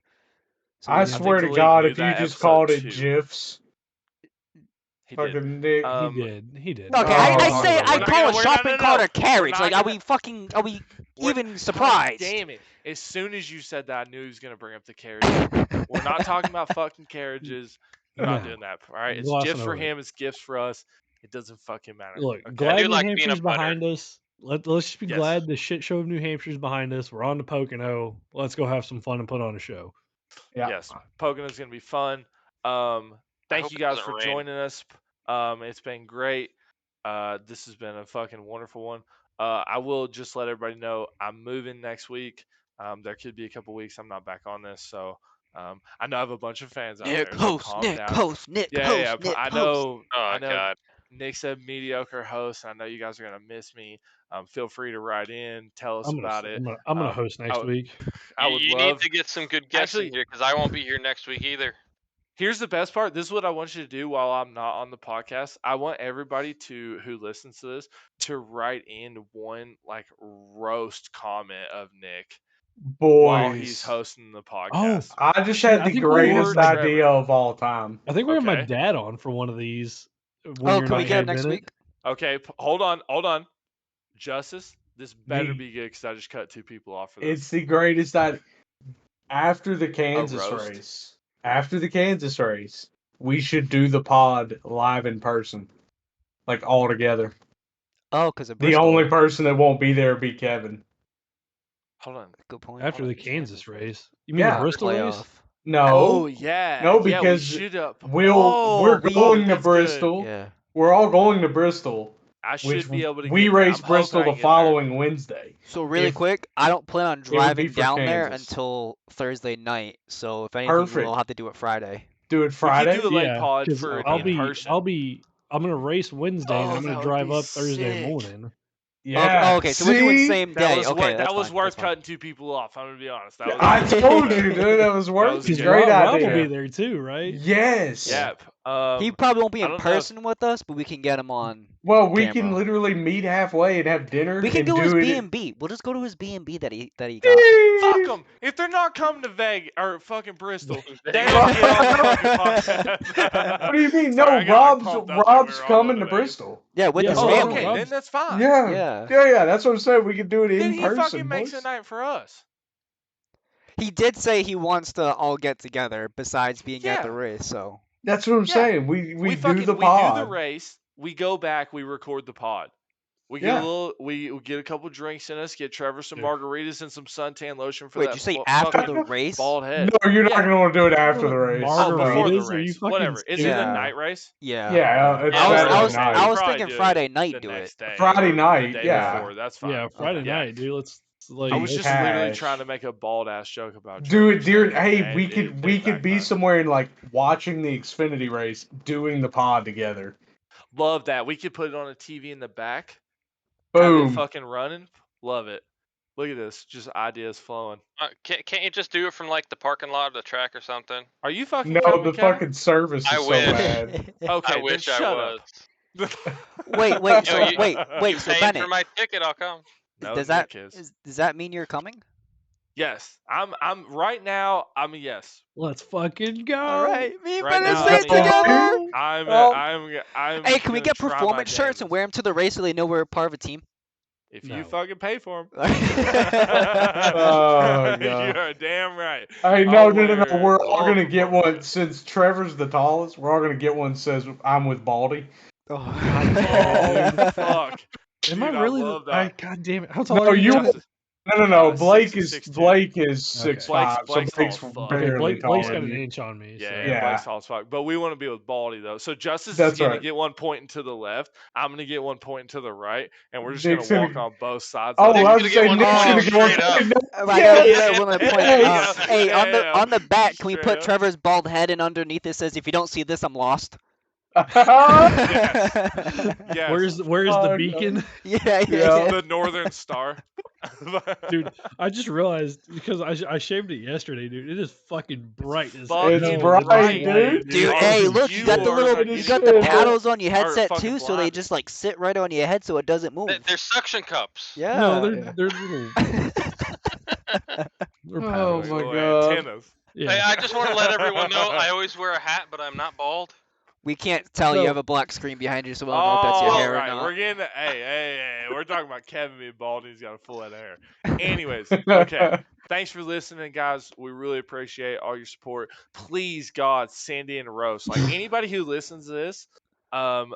So I we I have, think swear to Khalid God, knew if you that just episode called it too. GIFs, He did. fucking Nick. He did. He did. okay, We're not Oh gonna I talk say about- I we're not- call yeah, a we're- shopping no, cart a We're carriage. not Like, gonna- are we We're- even God surprised? damn it! As soon as you said that, I knew he was gonna bring up the carriage. We're not talking about fucking carriages. We're not No. doing that. All right, it's Glossing gifts for over it. him. It's gifts for us. It doesn't fucking matter. Look, Okay? glad do New like Hampshire's peanut butter. behind us. Let's just be Yes. glad the shit show of New Hampshire's behind us. We're on to Pocono. Let's go have some fun and put on a show. Yeah. Yes, Pocono's gonna be fun. Thank hope you it guys doesn't for rain. joining us. It's been great. This has been a fucking wonderful one. I will just let everybody know I'm moving next week. There could be a couple weeks I'm not back on this, so I know I have a bunch of fans out Nick there. So host, calm Nick down. host, Nick Yeah, host, yeah. Nick I host. know. Oh I know. God. Nick said mediocre host. I know you guys are gonna miss me. Feel free to write in, tell us I'm gonna about it. I'm gonna Um, host I next would- week. I would you love. need to get some good guests Actually- in here because I won't be here next week either. Here's the best part. This is what I want you to do while I'm not on the podcast. I want everybody who listens to this to write in one like roast comment of Nick while he's Boys. hosting the Oh, podcast. I just shit, had I the think we're gonna greatest have- idea of all time. I think we're gonna have my Okay. dad on for one of these. When Oh, you're can we not get him heading next in it. week? Okay, hold on. Justice, this better The- be good because I just cut 2 people off for this. It's the greatest idea. After the Kansas roast? race, we should do the pod live in person, like all together. Oh, because of The Bristol. only person that won't be there will be Kevin. Hold on. Good point. After Hold the on, Kansas Kansas race. You mean Yeah. the Bristol race? Playoff. No, Oh yeah. No, yeah, we because should up. we're Oh, going to that's good. Bristol. Yeah. We're all going to Bristol. I should Which be able to. we get there. race I'm hoping Bristol I the can get there. following Wednesday. So really If- quick, I don't plan on would be driving for down there Kansas. until Thursday night. So if anything, Perfect. we'll have to do it Friday. Do it We Friday. could do a late Yeah, pod 'cause for I'll in be person. I'm gonna race Wednesday and Oh, I'm that gonna would drive be up Thursday sick. morning. Yeah. Oh, okay, so we're doing See? same That day. was Okay, worth, that's that was fine, worth that's fine. cutting 2 people off. I'm gonna be honest. That was I told you, dude. That was worth was it. Because good. Great Rob idea. will be there too, right? Yes. Yep. He probably won't be I in don't know if- person with us, but we can get him on. Well, we Camera. can literally meet halfway and have dinner. We can and go to his do it. B&B. We'll just go to his B&B that he got. Fuck them. If they're not coming to Vegas or fucking Bristol, they Vegas. don't get on the fucking podcast. What do you mean? Sorry, I No, got, like, pumped. I thought Rob's we were all coming going to to Vegas. Bristol. Yeah, with Yeah, his Oh, Rob- family. okay, Rob's- then that's fine. Yeah. Yeah. That's what I'm saying. We could do it Then in he person. fucking makes boys. a night for us. He did say he wants to all get together besides being at the Yeah. race, so. That's what I'm Yeah. saying. We do fucking the we pod. do the race. We go back. We record the pod. We get Yeah. a little. We get a couple drinks in us. Get Trevor some Dude. margaritas and some suntan lotion for Wait, that. did you say fu- after fucking the race? bald head. No, you're not Yeah. gonna want to do it after the race. Oh, before the Margaritas? Are you race. fucking Whatever. Is it Yeah. the night race? Yeah. Yeah, it's Yeah, I was, Saturday I was, night. I was Probably thinking do it Friday night the do next it. day Friday or night, the day yeah. before. That's fine. Yeah, Friday Yeah. night, dude. Let's like. I was just Cash. literally trying to make a bald ass joke about. Do Trevor it during. saying, Hey, "Hey, we dude, could it be backfired." somewhere and like watching the Xfinity race, doing the pod together. Love that. We could put it on a TV in the back. Have it Boom. fucking running. Love it. Look at this. Just ideas flowing. Can't you just do it from like the parking lot of the track or something? Are you fucking No, coming, the Kevin? fucking service is I so wish. bad. Okay, I then wish I shut was. up. Wait, No, so you- wait, so Paying Bennett, for my ticket, I'll come. No, does Nick that is. does that mean you're coming? Yes, I'm right now. I'm a yes. Let's fucking go. All right, me and Right Bennett now, stay I mean- together. I'm. Oh. I'm. Hey, can we gonna get try my performance shirts and damnedest. wear them to the race so they know we're part of a team? If No. you fucking pay for them. Oh, God. You're damn right. Hey, no. I'll We're wear all all gonna get performance one since Trevor's the tallest. We're all gonna get one that says I'm with Baldy. Oh, dude, fuck. Am Dude, I really? love that. God damn it! How tall No, are you? you. guys? No. Uh, Blake six- is 6'2". Blake is Okay. 6'5", Blake's so Blake's tall as fuck. barely Okay, Blake's taller got than an you. inch on me. Yeah, so. yeah, Blake's tall as fuck. But we want to be with Baldy though. So Justice That's is gonna right. get one pointing to the left. I'm gonna get one pointing to the right, and we're just Nick's gonna gonna- walk on both sides. Oh, of I it. Nick's was gonna get saying one Nick's pointed gonna go. straight up. I gotta Yes. do that one point. Yes. Hey, Yeah. on the back, can we Straight put up. Trevor's bald head and underneath it says, "If you don't see this, I'm lost." Yes. Where's Oh, the no. beacon? Yeah. Yeah. The Northern Star. Dude, I just realized because I shaved it yesterday, dude. It is fucking bright as It's hell. bright, bright, dude. Dude, Are hey, look, you got the are little, It you is got the shit. paddles on your Or headset fucking too, so they blinded. just like sit right on your head so it doesn't move. They're suction cups. Yeah. No, they're little. They're Oh paddles. my Little god. antennas. Hey, Yeah. I just want to let everyone know I always wear a hat, but I'm not bald. We can't tell you No. have a black screen behind you, so we don't know if that's your All hair or right, not. we're getting hey, we're talking about Kevin being bald and he's got a full head of hair. Anyways, okay. Thanks for listening, guys. We really appreciate all your support. Please, God, send in roast. Like anybody who listens to this,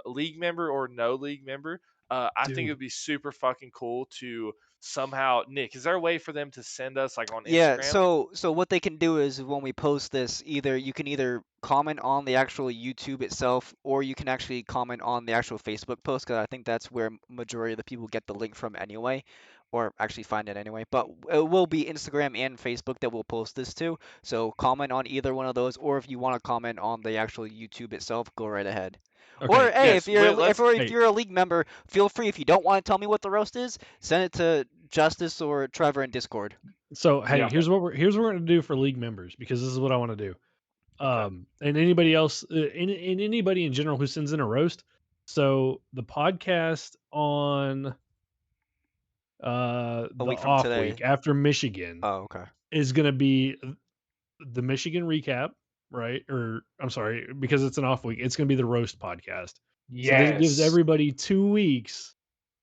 league member or no league member, I think Dude. it would be super fucking cool to somehow. Nick, is there a way for them to send us like on Yeah, Instagram? so what they can do is when we post this, you can either comment on the actual YouTube itself, or you can actually comment on the actual Facebook post, because I think that's where majority of the people get the link from anyway, or actually find it anyway. But it will be Instagram and Facebook that we'll post this to. So comment on either one of those, or if you want to comment on the actual YouTube itself, go right ahead. Or Okay. hey, Yes, let's. if you're a league member, feel free. If you don't want to tell me what the roast is, send it to Justice or Trevor in Discord. So hey, Yeah. here's what we're gonna do for league members, because this is what I want to do. Okay. And anybody else, and anybody in general who sends in a roast. So the podcast on A the week from off today. week after Michigan Oh, okay. is gonna be the Michigan recap, right? Or I'm sorry, because it's an off week, it's gonna be the roast podcast. So this gives Yes. everybody 2 weeks.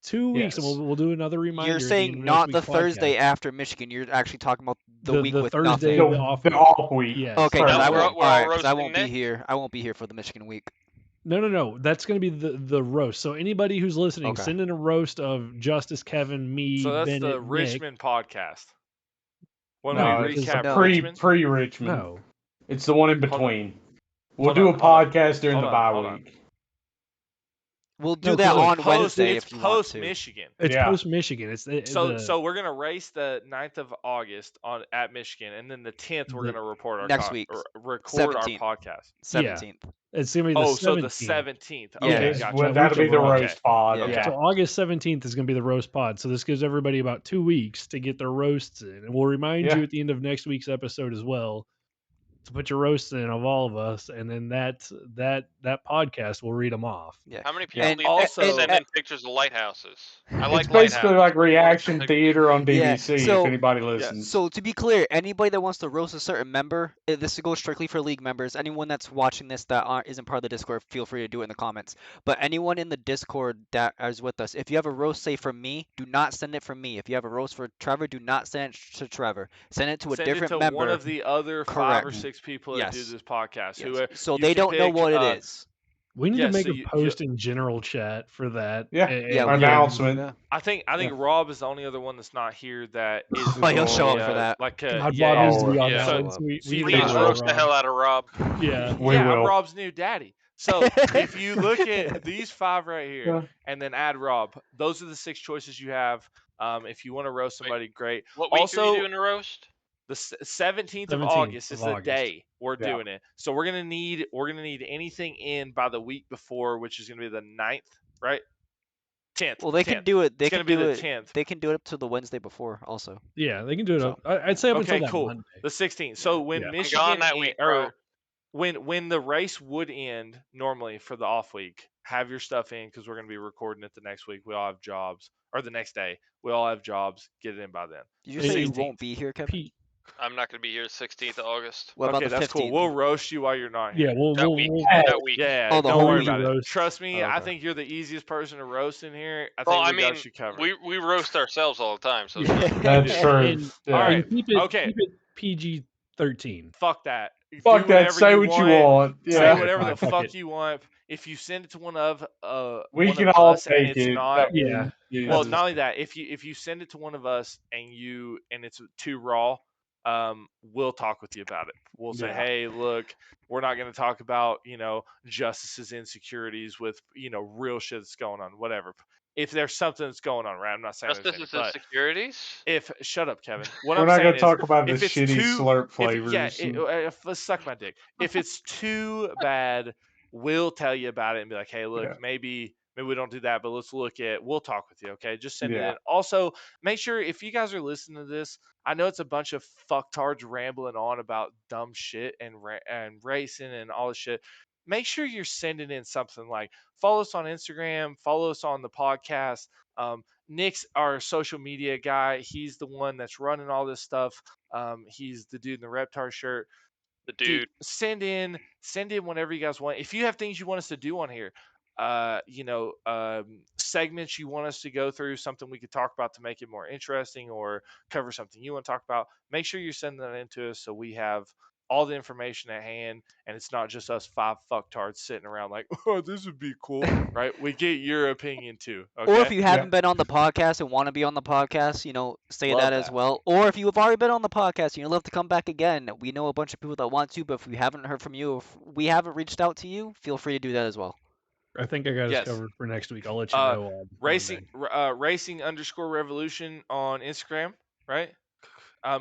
2 weeks, and Yes. we'll do another reminder You're at the end saying of next not the week's Thursday podcast. after Michigan. You're actually talking about the week The with Thursday, nothing. the off The week. off week. Yes. Okay, because Now I we're won't. all All right, because I roasting won't be Nick? here. I won't be here for the Michigan week. No. That's going to be the roast. So anybody who's listening, Okay. send in a roast of Justice, Kevin, me, So that's Bennett, the Nick. Richmond podcast. When No, we because- recap No. Richmond. Pre Richmond. No. It's the one in Hold on. between. We'll Hold do on, a hold on. podcast during Hold the on, bye hold on. week. We'll do No, that 'cause look, on Wednesday It's if you want post to. Michigan. It's Yeah. post Michigan. It's So we're gonna race the 9th of August at Michigan, and then the 10th we're The- gonna report our Next week, record 17th. our podcast. 17th. it's going to be the Oh, so 17th. the 17th. Yeah. Okay, It's- gotcha. well, that'll be the Okay. roast pod. Yeah. Yeah. So August 17th is going to be the roast pod. So this gives everybody about 2 weeks to get their roasts in. And we'll remind Yeah. you at the end of next week's episode as well to put your roasts in of all of us. And then that podcast will read them off. Yeah. How many people And do you think also- send in pictures of lighthouses? I like It's basically lighthouses. like reaction theater on Yeah, BBC so- if anybody listens. So to be clear, anybody that wants to roast a certain member, this goes strictly for league members. Anyone that's watching this that isn't part of the Discord, feel free to do it in the comments. But anyone in the Discord that is with us, if you have a roast, say from me, do not send it from me. If you have a roast for Trevor, do not send it to Trevor. Send it to a Send different it to member. one of the other 5 or Correct. 6 people that do Yes. this podcast. Yes. Who So you they can don't know pick, what it is. We need Yeah, to make so a you- post in general chat for that. Yeah. Yeah, and- announcement. Yeah. I think Rob is the only other one that's not here that is. Oh, he'll show up yeah, for that. Like God, yeah, Bob needs to yeah. be on Yeah. that So- one. So we so you need to can Please get roast roast Rob. the hell out of Rob. Yeah. We yeah, I'm will. Rob's new daddy. So if you look at these 5 right here Yeah. and then add Rob, those are the 6 choices you have. If you want to roast somebody, great. What week are Also- you doing the roast? The 17th of 17th August is of the August. day we're Yeah. doing it. So we're gonna need anything in by the week before, which is gonna be the 9th, right? 10th. Well, they 10th. can do it. They It's can gonna be do the it. 10th. They can do it up to the Wednesday before, also. Yeah, they can do it. So- I'd say up until Okay, that cool. Monday. The 16th. So when Yeah. I'm Michigan gone that week, bro. or when the race would end normally for the off week, have your stuff in because we're gonna be recording it the next week. We all have jobs, or the next day. We all have jobs. Get it in by then. Did you Hey, say you 16th. won't be here, Kevin? Pete, I'm not going to be here 16th of August. What about Okay, the that's 15th? cool. We'll roast you while you're not here. yeah, we'll That week. we'll That week. Yeah, Oh, the don't whole worry week about it. roast. Trust me, Oh, I okay. think you're the easiest person to roast in here. I think Well, we I got mean, you covered. we roast ourselves all the time, so That's true. And- Yeah. All right. and keep it Okay. keep it PG-13. Fuck that. Fuck Do that. whatever Say what you want. Say Yeah. whatever fine, the fuck fuck it. you want. If you send it to one of We one can of all us and take it's it. not Yeah. well, Jesus. not only that, if you send it to one of us and it's too raw, we'll talk with you about it. We'll say, Yeah. hey, look, we're not going to talk about Justice's insecurities with real shit that's going on, whatever. If there's something that's going on, right? I'm not saying Justice there's is any, but insecurities. shut up, Kevin. What We're I'm not saying gonna is, talk about the if it's shitty too- slurp if, flavors. yeah, and- let's suck my dick. If it's too bad, we'll tell you about it and be like, hey, look, Yeah. maybe maybe we don't do that, but let's look at. We'll talk with you, okay? Just send it Yeah. in. Also, make sure if you guys are listening to this, I know it's a bunch of fucktards rambling on about dumb shit and racing and all this shit. Make sure you're sending in something like follow us on Instagram, follow us on the podcast. Nick's our social media guy. He's the one that's running all this stuff. He's the dude in the Reptar shirt. The Dude, dude. send in whenever you guys want. If you have things you want us to do on here, segments you want us to go through, something we could talk about to make it more interesting, or cover something you want to talk about, make sure you're sending that in to us so we have all the information at hand, and it's not just us five fucktards sitting around like, oh, this would be cool, right? We get your opinion too, Or if okay? you haven't been on the podcast and want to be on the podcast, say Love that as that. well. Or if you have already been on the podcast and you'd love to come back again, we know a bunch of people that want to, but if we haven't heard from you, if we haven't reached out to you, feel free to do that as well. I think I got us Yes. covered for next week. I'll let you Uh, know on racing, Monday. racing_revolution on Instagram, right?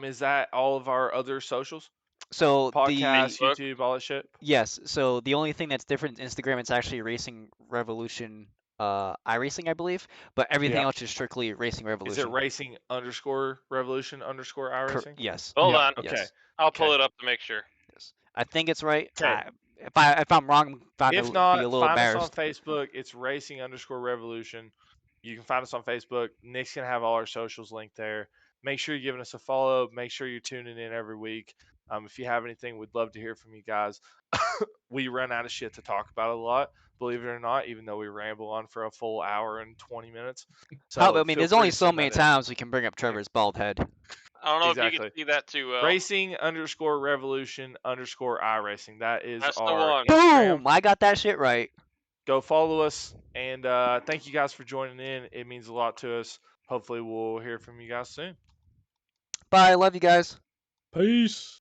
Is that all of our other socials? So Podcast, Facebook. YouTube, all that shit. yes, so the only thing that's different in Instagram, it's actually Racing Revolution, iRacing, I believe, but everything Yeah. else is strictly Racing Is it Revolution. racing_revolution_iRacing? Yes. Hold Yep. on. Okay. Yes. I'll pull Okay. it up to make sure. Yes. I think it's right. Okay. If I'm wrong, I'm If gonna be a not, little find us on embarrassed. Facebook. It's racing_revolution. You can find us on Facebook. Nick's gonna have all our socials linked there. Make sure you're giving us a follow. Make sure you're tuning in every week. If you have anything, we'd love to hear from you guys. We run out of shit to talk about a lot, believe it or not, even though we ramble on for a full hour and 20 minutes. So I mean, feel there's free only to so send many that in. times we can bring up Trevor's bald head. I don't know if you Exactly. can see that too well. Racing_revolution_iRacing. That is That's the our one. Instagram. Boom! I got that shit right. Go follow us, and thank you guys for joining in. It means a lot to us. Hopefully, we'll hear from you guys soon. Bye. Love you guys. Peace.